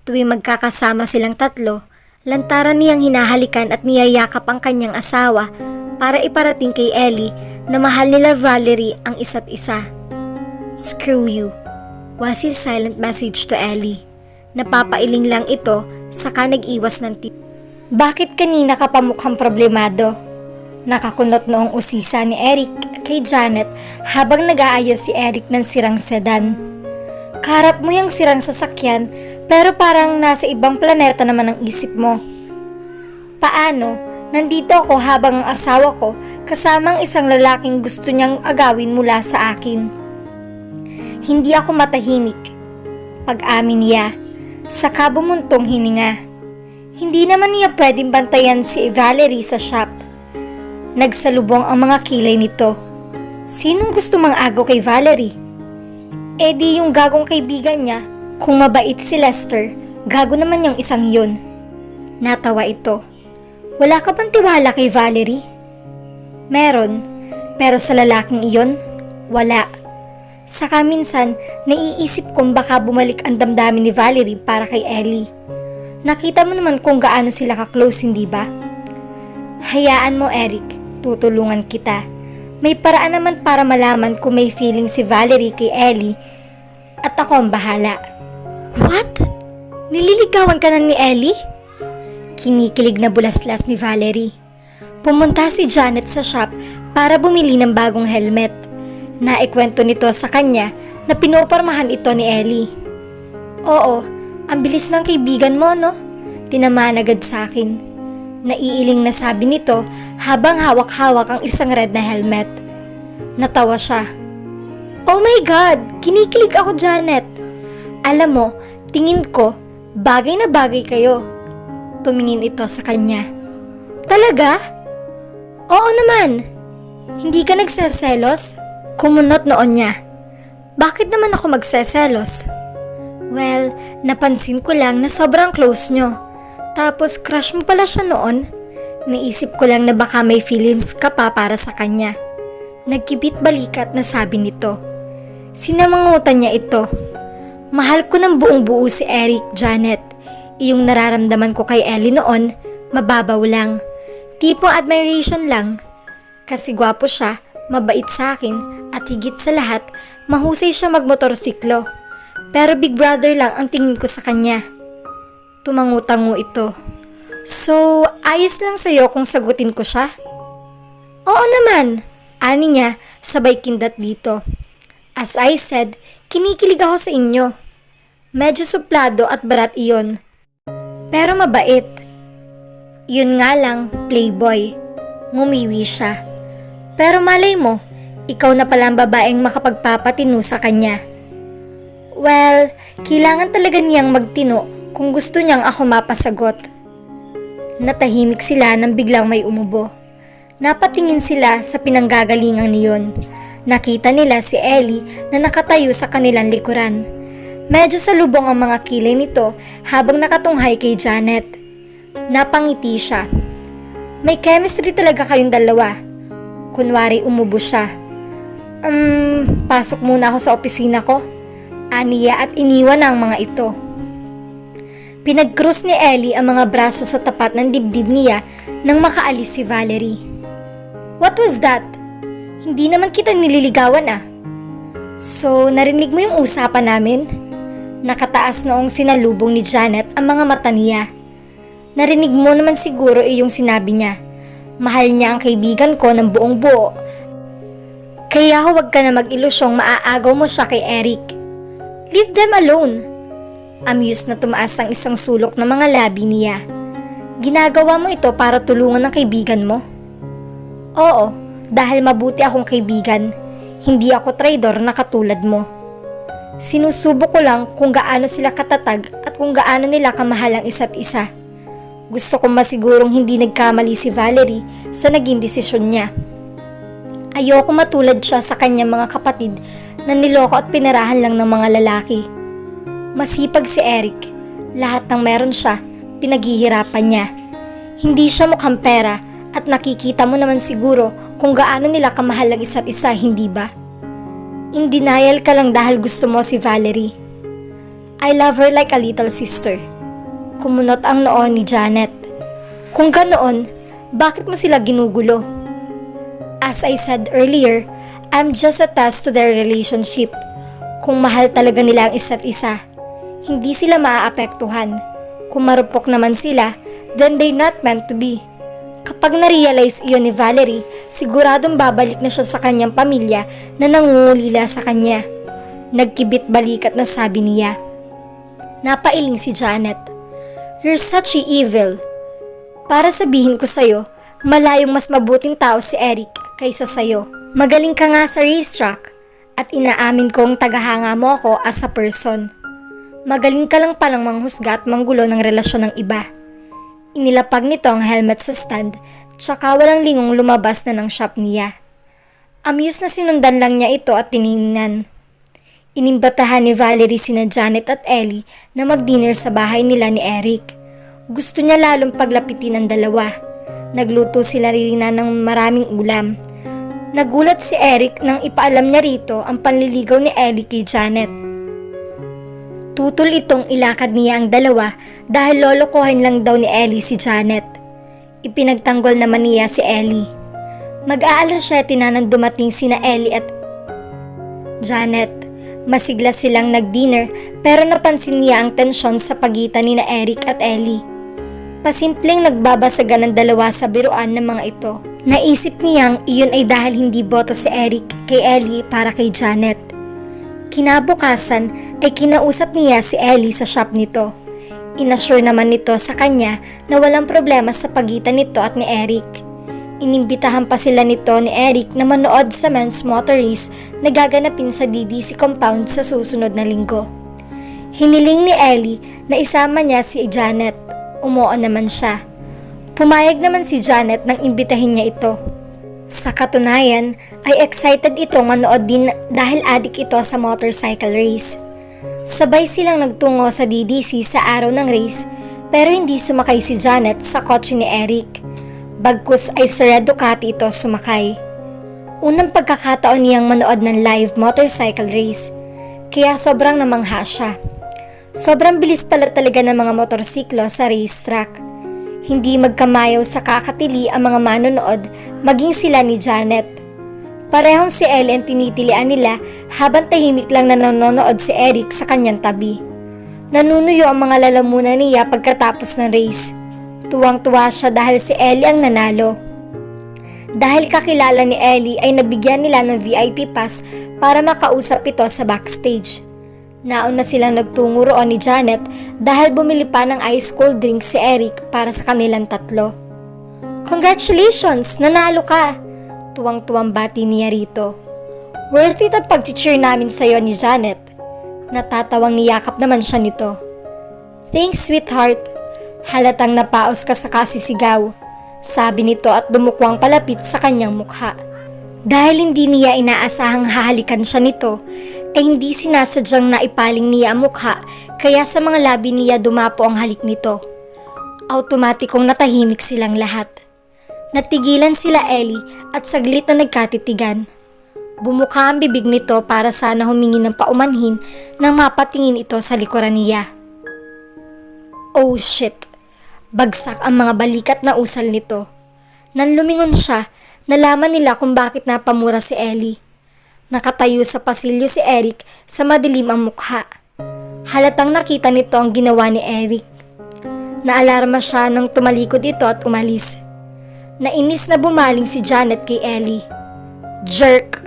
Tuwing magkakasama silang tatlo, lantaran niyang hinahalikan at niyayakap ang kanyang asawa para iparating kay Ellie na mahal nila Valerie ang isa't isa. Screw you, was his silent message to Ellie. Napapailing lang ito saka nag-iwas ng tip. Bakit kanina ka pa mukhang problemado? Nakakunot noong usisa ni Eric kay Janet habang nag-aayos si Eric ng sirang sedan. Kaharap mo yung sirang sasakyan pero parang nasa ibang planeta naman ang isip mo. Paano? Nandito ako habang ang asawa ko kasamang isang lalaking gusto niyang agawin mula sa akin. Hindi ako matahimik. Pag-amin niya, saka bumuntong hininga. Hindi naman niya pwedeng bantayan si Valerie sa shop. Nagsalubong ang mga kilay nito. Sinong gusto mang agaw kay Valerie? Eh di yung gagong kaibigan niya, kung mabait si Lester, gago naman yung isang yun. Natawa ito. Wala ka bang tiwala kay Valerie? Meron, pero sa lalaking iyon, wala. Saka minsan, naiisip kong baka bumalik ang damdamin ni Valerie para kay Ellie. Nakita mo naman kung gaano sila ka-close, hindi ba? Hayaan mo, Eric. Tutulungan kita. May paraan naman para malaman kung may feeling si Valerie kay Ellie at ako ang bahala. What? Nililigawan ka na ni Ellie? Kinikilig na bulaslas ni Valerie. Pumunta si Janet sa shop para bumili ng bagong helmet. Naikwento nito sa kanya na pinopormahan ito ni Ellie. Oo, ang bilis ng kaibigan mo, no? Tinamaan agad sa akin. Naiiling na sabi nito habang hawak-hawak ang isang red na helmet. Natawa siya. Oh my God! Kinikilig ako, Janet. Alam mo, tingin ko, bagay na bagay kayo. Tumingin ito sa kanya. Talaga? Oo naman. Hindi ka nagseselos? Kumunot noon niya. Bakit naman ako magseselos? Well, napansin ko lang na sobrang close nyo. Tapos crush mo pala siya noon. Naisip ko lang na baka may feelings ka pa para sa kanya. Nagkibit balikat na sabi nito. Sinamangutan niya ito. Mahal ko ng buong buo si Eric, Janet. Iyong nararamdaman ko kay Ellie noon, mababaw lang. Tipong admiration lang. Kasi gwapo siya, mabait sa akin, at higit sa lahat, mahusay siya magmotorsiklo. Pero big brother lang ang tingin ko sa kanya. Tumangutango ito. So, ayos lang sa'yo kung sagutin ko siya? Oo naman, ani niya, sabay kindat dito. As I said, kinikilig ako sa inyo. Medyo suplado at barat iyon. Pero mabait. Yun nga lang, playboy. Ngumiwi siya. Pero malay mo, ikaw na pala ang babaeng makapagpapatino sa kanya. Well, kailangan talaga niyang magtino kung gusto niyang ako mapasagot. Natahimik sila nang biglang may umubo. Napatingin sila sa pinanggagalingan niyon. Nakita nila si Ellie na nakatayo sa kanilang likuran. Medyo salubong ang mga kilay nito habang nakatunghay kay Janet. Napangiti siya. May chemistry talaga kayong dalawa. Kunwari umubo siya. Pasok muna ako sa opisina ko. Aniya at iniwan ang mga ito. Pinag-cross ni Ellie ang mga braso sa tapat ng dibdib niya nang makaalis si Valerie. What was that? Hindi naman kita nililigawan ah. So, narinig mo yung usapan namin? Nakataas noong sinalubong ni Janet ang mga mata niya. Narinig mo naman siguro yung sinabi niya. Mahal niya ang kaibigan ko ng buong buo. Kaya huwag ka na mag-ilusyong maaagaw mo siya kay Eric. Leave them alone. Amused na tumaas ang isang sulok ng mga labi niya. Ginagawa mo ito para tulungan ng kaibigan mo? Oo, dahil mabuti akong kaibigan. Hindi ako traidor na katulad mo. Sinusubok ko lang kung gaano sila katatag at kung gaano nila kamahal ang isa't isa. Gusto kong masigurong hindi nagkamali si Valerie sa naging desisyon niya. Ayoko matulad siya sa kanyang mga kapatid na niloko at pinarahan lang ng mga lalaki. Masipag si Eric. Lahat ng meron siya, pinaghihirapan niya. Hindi siya mukhang pera at nakikita mo naman siguro kung gaano nila kamahal ang isa't isa, hindi ba? In denial ka lang dahil gusto mo si Valerie. I love her like a little sister. Kumunot ang noo ni Janet. Kung ganoon, bakit mo sila ginugulo? As I said earlier, I'm just attached to their relationship. Kung mahal talaga nila ang isa't isa, hindi sila maaapektuhan. Kung marupok naman sila, then they're not meant to be. Kapag na-realize iyon ni Valerie, siguradong babalik na siya sa kanyang pamilya na nangungulila sa kanya. Nagkibit balikat na sabi niya. Napailing si Janet. You're such a evil. Para sabihin ko sa'yo, malayong mas mabuting tao si Eric kaysa sa'yo. Magaling ka nga sa racetrack at inaamin kong tagahanga mo ako as a person. Magaling ka lang palang manghusga at manggulo ng relasyon ng iba. Inilapag nito ang helmet sa stand, tsaka walang lingong lumabas na ng shop niya. Amused na sinundan lang niya ito at tiningnan. Inimbatahan ni Valerie sina Janet at Ellie na mag-dinner sa bahay nila ni Eric. Gusto niya lalong paglapitin ang dalawa. Nagluto sila Rina ng maraming ulam. Nagulat si Eric nang ipaalam niya rito ang panliligaw ni Ellie kay Janet. Tutol itong ilakad niya ang dalawa dahil lolokohin lang daw ni Ellie si Janet. Ipinagtanggol naman niya si Ellie. Mag-aalas 7 na nang dumating sina Ellie at Janet. Masigla silang nag-dinner pero napansin niya ang tensyon sa pagitan ni na Eric at Ellie. Pasimpleng nagbabasagan ng dalawa sa biruan ng mga ito. Naisip niyang iyon ay dahil hindi boto si Eric kay Ellie para kay Janet. Kinabukasan ay kinausap niya si Ellie sa shop nito. Inassure naman nito sa kanya na walang problema sa pagitan nito at ni Eric. Inimbitahan pa sila nito ni Eric na manood sa men's motor race na gaganapin sa DDC compound sa susunod na linggo. Hiniling ni Ellie na isama niya si Janet. Umuo naman siya. Pumayag naman si Janet nang imbitahin niya ito. Sa katunayan ay excited itong manood din dahil adik ito sa motorcycle race. Sabay silang nagtungo sa DDC sa araw ng race pero hindi sumakay si Janet sa kotse ni Eric. Bagkus ay sa Red Ducati ito sumakay. Unang pagkakataon niyang manood ng live motorcycle race, kaya sobrang namangha siya. Sobrang bilis pala talaga ng mga motorsiklo sa racetrack. Hindi magkamayaw sa kakatili ang mga manonood, maging sila ni Janet. Parehong si Ellen tinitilian nila habang tahimik lang na nanonood si Eric sa kanyang tabi. Nanunuyo ang mga lalamunan niya pagkatapos ng race. Tuwang-tuwa siya dahil si Ellie ang nanalo. Dahil kakilala ni Ellie ay nabigyan nila ng VIP pass para makausap ito sa backstage. Nauna silang nagtungo roon ni Janet dahil bumili pa ng ice cold drink si Eric para sa kanilang tatlo. "Congratulations! Nanalo ka!" Tuwang-tuwang bati niya rito. "Worth it ang pag-cheer namin sa'yo ni Janet." Natatawang niyakap naman siya nito. "Thanks, sweetheart. Halatang napaos ka sa kasisigaw," sabi nito at dumukwang palapit sa kanyang mukha. Dahil hindi niya inaasahang hahalikan siya nito, ay hindi sinasadyang naipaling niya ang mukha kaya sa mga labi niya dumapo ang halik nito. Automatikong natahimik silang lahat. Natigilan sila Ellie at saglit na nagkatitigan. Bumuka ang bibig nito para sana humingi ng paumanhin nang mapatingin ito sa likuran niya. Oh shit! Bagsak ang mga balikat na usal nito. Nang lumingon siya, nalaman nila kung bakit napamura si Ellie. Nakatayo sa pasilyo si Eric sa madilim ang mukha. Halatang nakita nito ang ginawa ni Eric. Naalarma siya nang tumalikod ito at umalis. Nainis na bumaling si Janet kay Ellie. "Jerk!"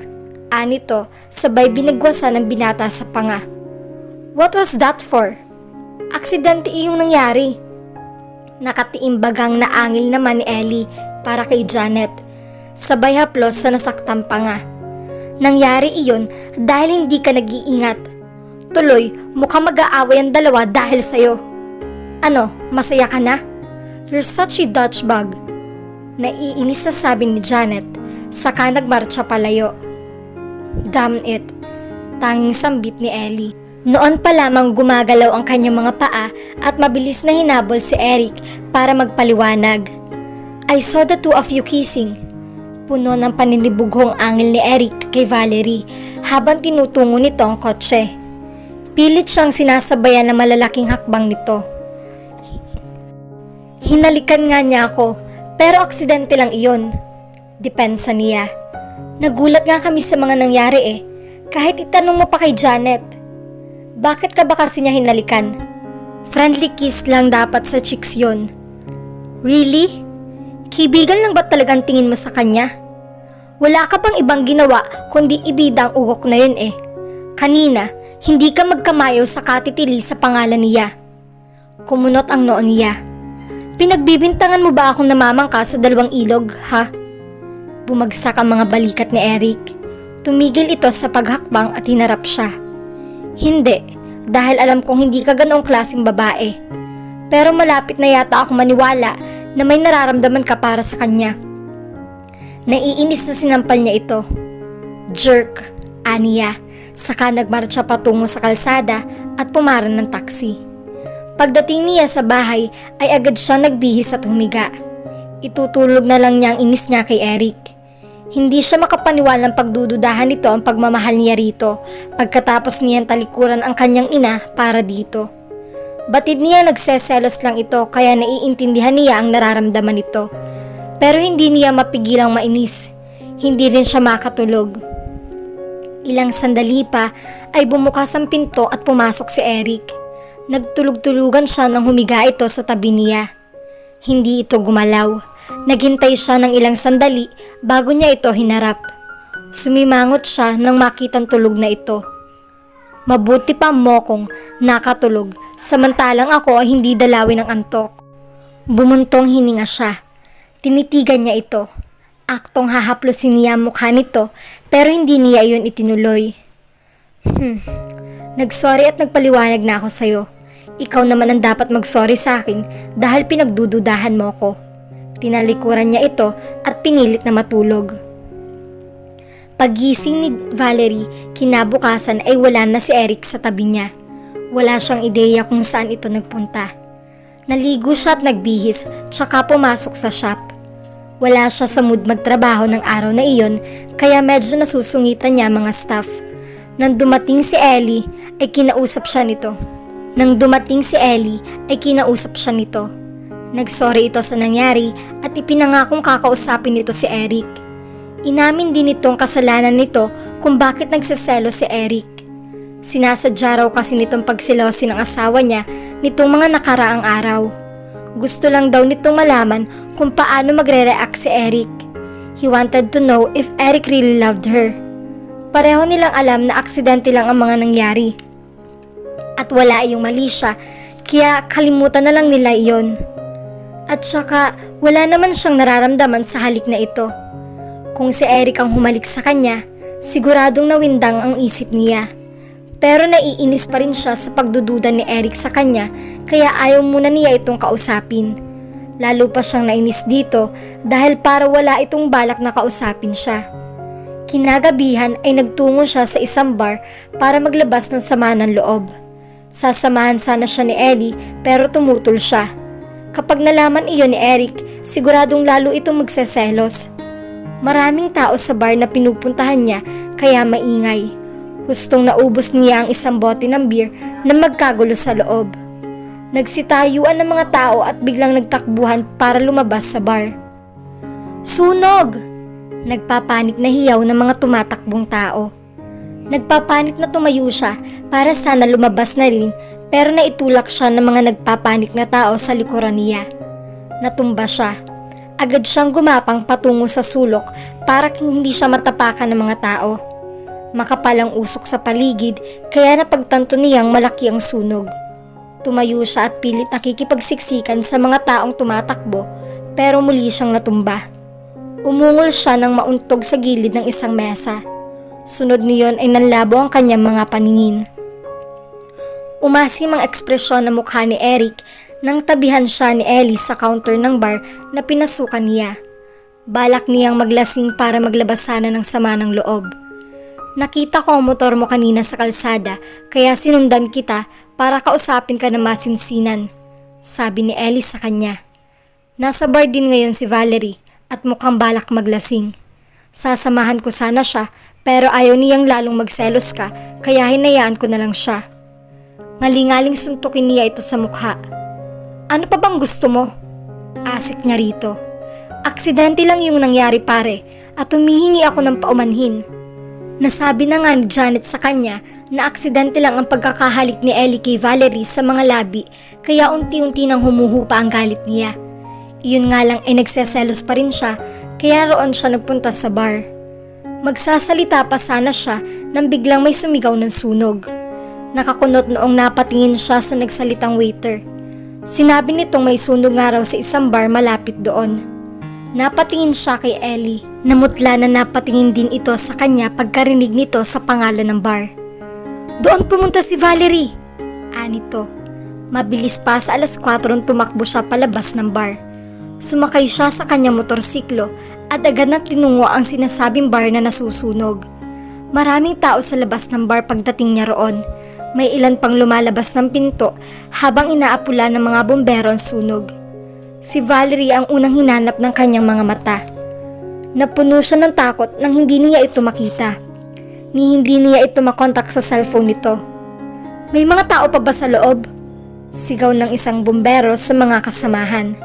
anito, sabay binagwasan ng binata sa panga. "What was that for?" "Aksidente iyong nangyari." Nakatiimbagang naangil naman ni Ellie para kay Janet. Sabay haplos sa nasaktang panga. Nangyari iyon dahil hindi ka nag-iingat. Tuloy, mukhang mag-aaway ang dalawa dahil sa'yo. "Ano, masaya ka na? You're such a Dutchbag." Naiinis na sabi ni Janet, saka nagmarcha palayo. Damn it, tanging sambit ni Ellie. Noon pa lamang gumagalaw ang kanyang mga paa at mabilis na hinabol si Eric para magpaliwanag. "I saw the two of you kissing." Puno ng paninibughong angil ni Eric kay Valerie habang tinutungo nito ang kotse. Pilit siyang sinasabayan ng malalaking hakbang nito. "Hinalikan nga niya ako, pero aksidente lang iyon." Depensa niya. "Nagulat nga kami sa mga nangyari eh, kahit itanong mo pa kay Janet." "Bakit ka ba kasi niya hinalikan?" "Friendly kiss lang dapat sa chicks yon." "Really? Kaibigan lang ba talagang tingin mo sa kanya? Wala ka pang ibang ginawa kundi ibida ang ugok na yun eh. Kanina, hindi ka magkamayaw sa katitili sa pangalan niya." Kumunot ang noo niya. "Pinagbibintangan mo ba akong namamangka sa dalawang ilog, ha?" Bumagsak ang mga balikat ni Eric. Tumigil ito sa paghakbang at hinarap siya. "Hindi, dahil alam kong hindi ka ganoong klaseng babae. Pero malapit na yata ako maniwala na may nararamdaman ka para sa kanya." Naiinis na sinampal niya ito. "Jerk," aniya, Saka nagmarcha patungo sa kalsada at pumaran ng taksi. Pagdating niya sa bahay ay agad siya nagbihis at humiga. Itutulog na lang niya ang inis niya kay Eric. Hindi siya makapaniwalang pagdududahan nito ang pagmamahal niya rito pagkatapos niyang talikuran ang kanyang ina para dito. Batid niya nagseselos lang ito kaya naiintindihan niya ang nararamdaman nito. Pero hindi niya mapigilang mainis. Hindi rin siya makatulog. Ilang sandali pa ay bumukas ang pinto at pumasok si Eric. Nagtulog-tulugan siya nang humiga ito sa tabi niya. Hindi ito gumalaw. Naghintay siya ng ilang sandali bago niya ito hinarap. Sumimangot siya nang makitang tulog na ito. Mabuti pa mo kung nakatulog, samantalang ako ay hindi dalawin ng antok. Bumuntong hininga siya. Tinitigan niya ito. Aktong hahaplusin niya ang mukha nito pero hindi niya iyon itinuloy. Nagsorry at nagpaliwanag na ako sa'yo. Ikaw naman ang dapat magsorry sa akin dahil pinagdududahan mo ko. Tinalikuran niya ito at pinilit na matulog. Pagising ni Valerie, kinabukasan ay wala na si Eric sa tabi niya. Wala siyang ideya kung saan ito nagpunta. Naligo siya at nagbihis, tsaka pumasok sa shop. Wala siya sa mood magtrabaho ng araw na iyon, kaya medyo nasusungitan niya mga staff. Nang dumating si Ellie, ay kinausap siya nito. Nagsorry ito sa nangyari at ipinangakong kakausapin nito si Eric. Inamin din itong kasalanan nito kung bakit nagseselo si Eric. Sinasadya raw kasi nitong pagsilosin ang asawa niya nitong mga nakaraang araw. Gusto lang daw nitong malaman kung paano magre-react si Eric. He wanted to know if Eric really loved her. Pareho nilang alam na aksidente lang ang mga nangyari. At wala iyong mali siya, kaya kalimutan na lang nila iyon. At saka wala naman siyang nararamdaman sa halik na ito. Kung si Eric ang humalik sa kanya, siguradong nawindang ang isip niya. Pero naiinis pa rin siya sa pagdududa ni Eric sa kanya kaya ayaw muna niya itong kausapin. Lalo pa siyang nainis dito dahil para wala itong balak na kausapin siya. Kinagabihan ay nagtungo siya sa isang bar para maglabas ng sama ng loob. Sasamahan sana siya ni Ellie pero tumutol siya. Kapag nalaman iyon ni Eric, siguradong lalo itong magseselos. Maraming tao sa bar na pinupuntahan niya kaya maingay. Hustong naubos niya ang isang bote ng beer na magkagulo sa loob. Nagsitayuan ng mga tao at biglang nagtakbuhan para lumabas sa bar. Sunog! Nagpapanik na hiyaw ng mga tumatakbong tao. Nagpapanik na tumayo siya para sana lumabas na rin pero naitulak siya ng mga nagpapanik na tao sa likuran niya. Natumba siya. Agad siyang gumapang patungo sa sulok para hindi siya matapakan ng mga tao. Makapal ang usok sa paligid kaya napagtanto niyang malaki ang sunog. Tumayo siya at pilit nakikipagsiksikan sa mga taong tumatakbo pero muli siyang natumba. Umungol siya ng mauntog sa gilid ng isang mesa. Sunod niyon ay nanlabo ang kanyang mga paningin. Umasim ang ekspresyon ng mukha ni Eric nang tabihan siya ni Ellie sa counter ng bar na pinasukan niya. Balak niyang maglasing para maglabas sana ng sama ng loob. Nakita ko ang motor mo kanina sa kalsada kaya sinundan kita para kausapin ka na masinsinan, sabi ni Ellie sa kanya. Nasa bar din ngayon si Valerie at mukhang balak maglasing. Sasamahan ko sana siya pero ayaw niyang lalong magselos ka kaya hinayaan ko na lang siya. Malingaling suntukin niya ito sa mukha. Ano pa bang gusto mo? Asik niya rito. Aksidente lang yung nangyari pare at humihingi ako ng paumanhin. Nasabi na nga ni Janet sa kanya na aksidente lang ang pagkakahalik ni Ellie kay Valerie sa mga labi kaya unti-unti nang humuhupa ang galit niya. Iyon nga lang ay nagseselos pa rin siya kaya roon siya nagpunta sa bar. Magsasalita pa sana siya nang biglang may sumigaw ng sunog. Nakakunot noong napatingin siya sa nagsalitang waiter. Sinabi nitong may sunog nga raw sa isang bar malapit doon. Napatingin siya kay Ellie. Namutla na napatingin din ito sa kanya pagkarinig nito sa pangalan ng bar. Doon pumunta si Valerie! Anito. Mabilis pa sa 4:00 tumakbo siya palabas ng bar. Sumakay siya sa kanyang motorsiklo at agad na tinungo ang sinasabing bar na nasusunog. Maraming tao sa labas ng bar pagdating niya roon. May ilan pang lumalabas ng pinto habang inaapula ng mga bumbero ang sunog. Si Valerie ang unang hinanap ng kanyang mga mata. Napuno siya ng takot nang hindi niya ito makita. Hindi niya ito makontak sa cellphone nito. May mga tao pa ba sa loob? Sigaw ng isang bumbero sa mga kasamahan.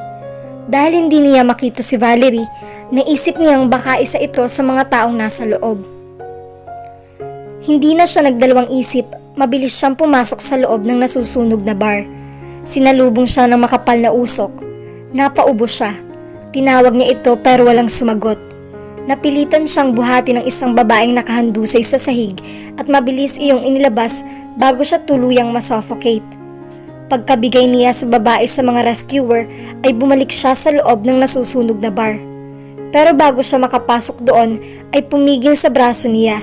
Dahil hindi niya makita si Valerie, naisip niyang baka isa ito sa mga taong nasa loob. Hindi na siya nagdalawang isip, mabilis siyang pumasok sa loob ng nasusunog na bar. Sinalubong siya ng makapal na usok. Napaubo siya. Tinawag niya ito pero walang sumagot. Napilitan siyang buhati ng isang babaeng nakahandusay sa sahig at mabilis iyong inilabas bago siya tuluyang masuffocate. Pagkabigay niya sa babae sa mga rescuer ay bumalik siya sa loob ng nasusunog na bar. Pero bago siya makapasok doon ay pumigil sa braso niya.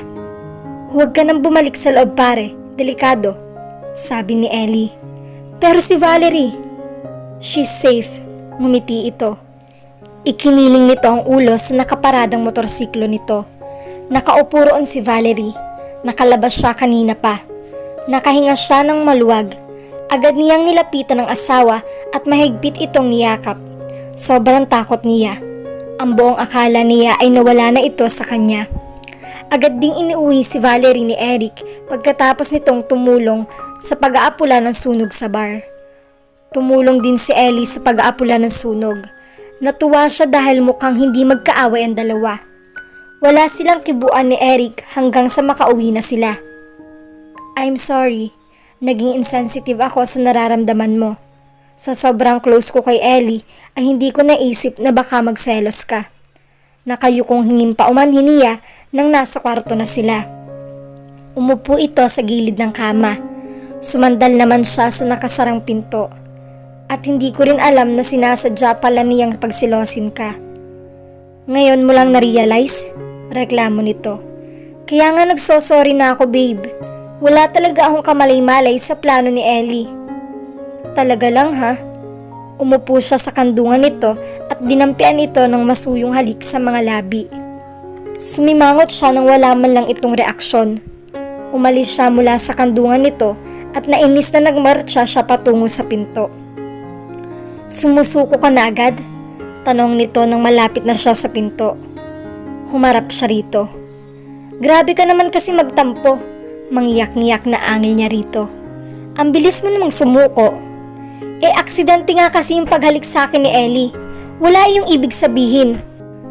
"Huwag ka nang bumalik sa loob pare, delikado," sabi ni Ellie. "Pero si Valerie." "She's safe," ngumiti ito. Ikiniling nito ang ulo sa nakaparadang motorsiklo nito. Nakaupo roon si Valerie. Nakalabas siya kanina pa. Nakahinga siya ng maluwag. Agad niyang nilapitan ng asawa at mahigpit itong niyakap. Sobrang takot niya. Ang buong akala niya ay nawala na ito sa kanya. Agad ding iniuwi si Valerie ni Eric pagkatapos nitong tumulong sa pag-aapula ng sunog sa bar. Tumulong din si Ellie sa pag-aapula ng sunog. Natuwa siya dahil mukhang hindi magkaaway ang dalawa. Wala silang kibuan ni Eric hanggang sa makauwi na sila. "I'm sorry. Naging insensitive ako sa nararamdaman mo. Sa sobrang close ko kay Ellie ay hindi ko naisip na baka magselos ka." Nakayukong hingin pa umanhin niya nang nasa kwarto na sila. Umupo ito sa gilid ng kama. Sumandal naman siya sa nakasarang pinto. At hindi ko rin alam na sinasadya pala niyang pagsilosin ka. "Ngayon mo lang na-realize?" Reklamo nito. "Kaya nga nagsosorry na ako, babe. Wala talaga akong kamalay-malay sa plano ni Ellie." "Talaga lang ha?" Umupo siya sa kandungan nito at dinampian ito ng masuyong halik sa mga labi. Sumimangot siya nang wala man lang itong reaksyon. Umalis siya mula sa kandungan nito at nainis na nagmarcha siya patungo sa pinto. "Sumusuko ka na agad?" Tanong nito nang malapit na siya sa pinto. Humarap siya rito. "Grabe ka naman kasi magtampo." Mangiyak-ngiyak na angil niya rito. "Ang bilis mo namang sumuko." Aksidente nga kasi yung paghalik sa akin ni Ellie. Wala yung ibig sabihin.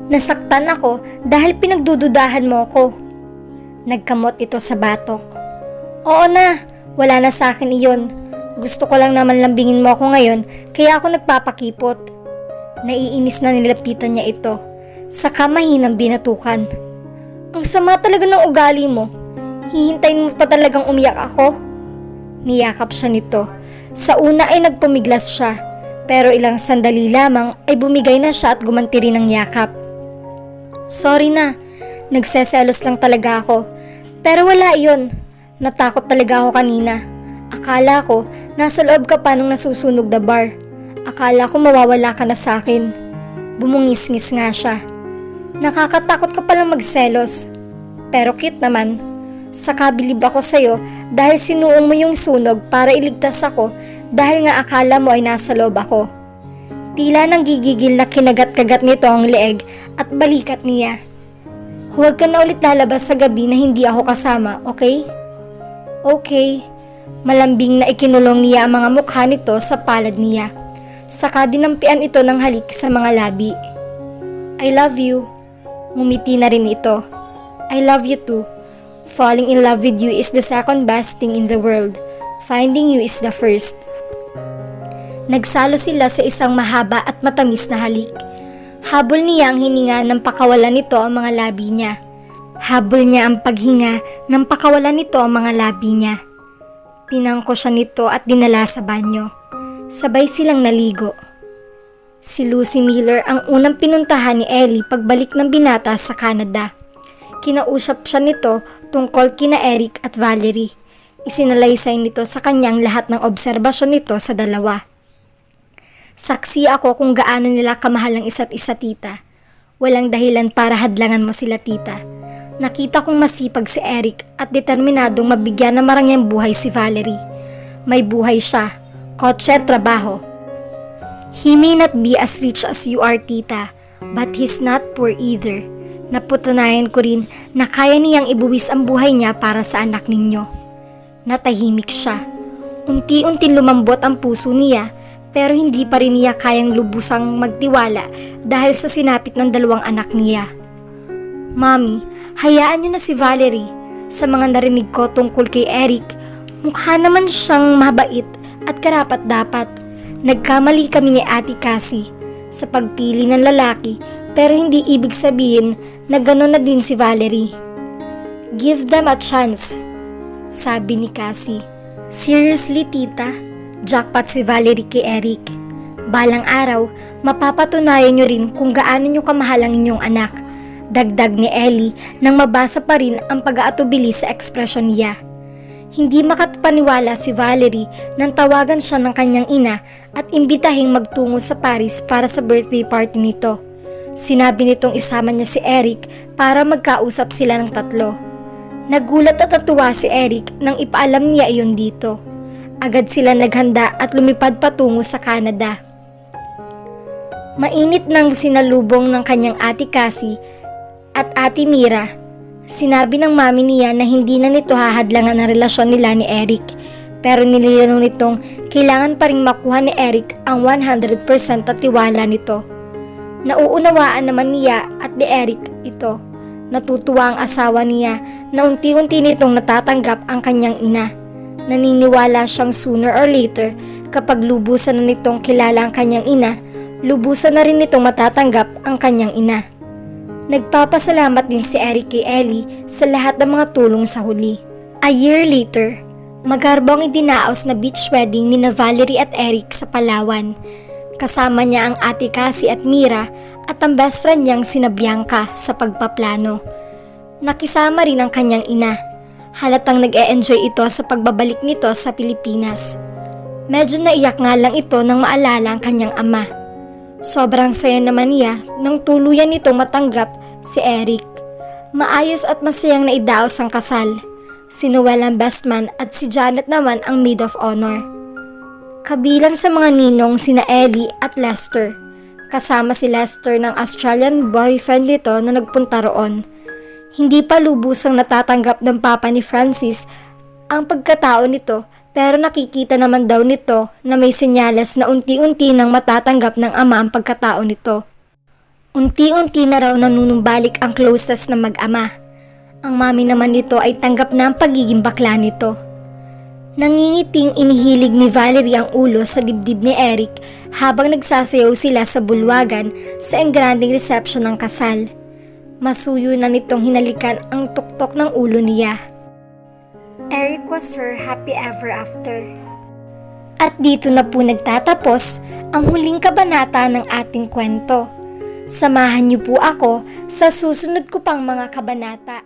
Nasaktan ako dahil pinagdududahan mo ko. Nagkamot ito sa batok. "Oo na, wala na sa akin iyon. Gusto ko lang naman lambingin mo ako ngayon kaya ako nagpapakipot." Naiinis na nilapitan niya ito. Saka mahinang binatukan. "Ang sama talaga ng ugali mo. Hihintayin mo pa talagang umiyak ako?" Niyakap siya nito. Sa una ay nagpumiglas siya, pero ilang sandali lamang ay bumigay na siya at gumanti rin ng yakap. "Sorry na, nagseselos lang talaga ako. Pero wala iyon, natakot talaga ako kanina. Akala ko, nasa loob ka pa nung nasusunog na bar. Akala ko mawawala ka na sa akin." Bumungis-ngis nga siya. "Nakakatakot ka palang magselos. Pero cute naman. Saka bilib ako sa'yo dahil sinuong mo yung sunog para iligtas ako dahil nga akala mo ay nasa loob ako." Tila nang gigigil na kinagat-kagat nito ang leeg at balikat niya. "Huwag ka na ulit lalabas sa gabi na hindi ako kasama, okay?" "Okay." Malambing na ikinulong niya ang mga mukha nito sa palad niya. Saka dinampian ito ng halik sa mga labi. "I love you." Ngumiti na rin ito. "I love you too. Falling in love with you is the second best thing in the world. Finding you is the first." Nagsalo sila sa isang mahaba at matamis na halik. Habol niya ang hininga ng pakawalan nito ang mga labi niya. Habol niya ang paghinga ng pakawalan nito ang mga labi niya. Pinangko siya nito at dinala sa banyo. Sabay silang naligo. Si Lucy Miller ang unang pinuntahan ni Ellie pagbalik ng binata sa Canada. Kinausap siya nito tungkol kina Eric at Valerie. Isinalaysay nito sa kanyang lahat ng obserbasyon nito sa dalawa. "Saksi ako kung gaano nila kamahal ang isa't isa, tita. Walang dahilan para hadlangan mo sila, tita. Nakita kong masipag si Eric at determinadong mabigyan ng marangyang buhay si Valerie. May buhay siya, kotse at trabaho. He may not be as rich as you are, tita, but he's not poor either. Napatunayan ko rin na kaya niyang ibuwis ang buhay niya para sa anak ninyo. Natahimik siya. Unti-unti lumambot ang puso niya, pero hindi pa rin niya kayang lubusang magtiwala dahil sa sinapit ng 2 anak niya. Mami, hayaan niyo na si Valerie. Sa mga narinig ko tungkol kay Eric, mukha naman siyang mabait at karapat-dapat. Nagkamali kami ni Ate Cassie sa pagpili ng lalaki, pero hindi ibig sabihin na gano'n na din si Valerie. Give them a chance, sabi ni Cassie. Seriously, tita? Jackpot si Valerie kay Eric. Balang araw, mapapatunayan niyo rin kung gaano niyo kamahal ang inyong anak. Dagdag ni Ellie nang mabasa pa rin ang pag-aatubili sa ekspresyon niya. Hindi makapaniwala si Valerie nang tawagan siya ng kanyang ina at imbitahing magtungo sa Paris para sa birthday party nito. Sinabi nitong isama niya si Eric para magkausap sila ng 3. Nagulat at natuwa si Eric nang ipaalam niya iyon dito. Agad sila naghanda at lumipad patungo sa Canada. Mainit nang sinalubong ng kanyang Ate Cassie at Ate Mira. Sinabi ng mami niya na hindi na nito hahadlangan ang relasyon nila ni Eric, pero nililinaw nitong kailangan pa ring makuha ni Eric ang 100% at tiwala nito. Nauunawaan naman niya at ni Eric ito. Natutuwa ang asawa niya na unti-unti nitong natatanggap ang kanyang ina. Naniniwala siyang sooner or later kapag lubusan na nitong kilala ang kanyang ina, lubusan na rin nitong matatanggap ang kanyang ina. Nagpapasalamat din si Eric kay Ellie sa lahat ng mga tulong sa huli. A year later, magarbong idinaos na beach wedding ni Valerie at Eric sa Palawan. Kasama niya ang Ate Cassie at Mira at ang best friend niyang sina Bianca sa pagpaplano. Nakisama rin ang kanyang ina. Halatang nag-e-enjoy ito sa pagbabalik nito sa Pilipinas. Medyo naiyak nga lang ito nang maalala ang kanyang ama. Sobrang saya naman niya nang tuluyan nitong matanggap si Eric. Maayos at masayang naidaos ang kasal. Si Noel ang best man at si Janet naman ang maid of honor. Kabilang sa mga ninong sina Ellie at Lester. Kasama si Lester ng Australian boyfriend nito na nagpunta roon. Hindi pa lubusang natatanggap ng papa ni Francis ang pagkatao nito, pero nakikita naman daw nito na may senyales na unti-unti nang matatanggap ng ama ang pagkatao nito. Unti-unti na raw nanunumbalik ang closest na mag-ama. Ang mami naman nito ay tanggap na ang pagiging bakla nito. Nangingiting inihilig ni Valerie ang ulo sa dibdib ni Eric habang nagsasayaw sila sa bulwagan sa engranding reception ng kasal. Masuyo na nitong hinalikan ang tuktok ng ulo niya. Eric was her happy ever after. At dito na po nagtatapos ang huling kabanata ng ating kwento. Samahan niyo po ako sa susunod ko pang mga kabanata.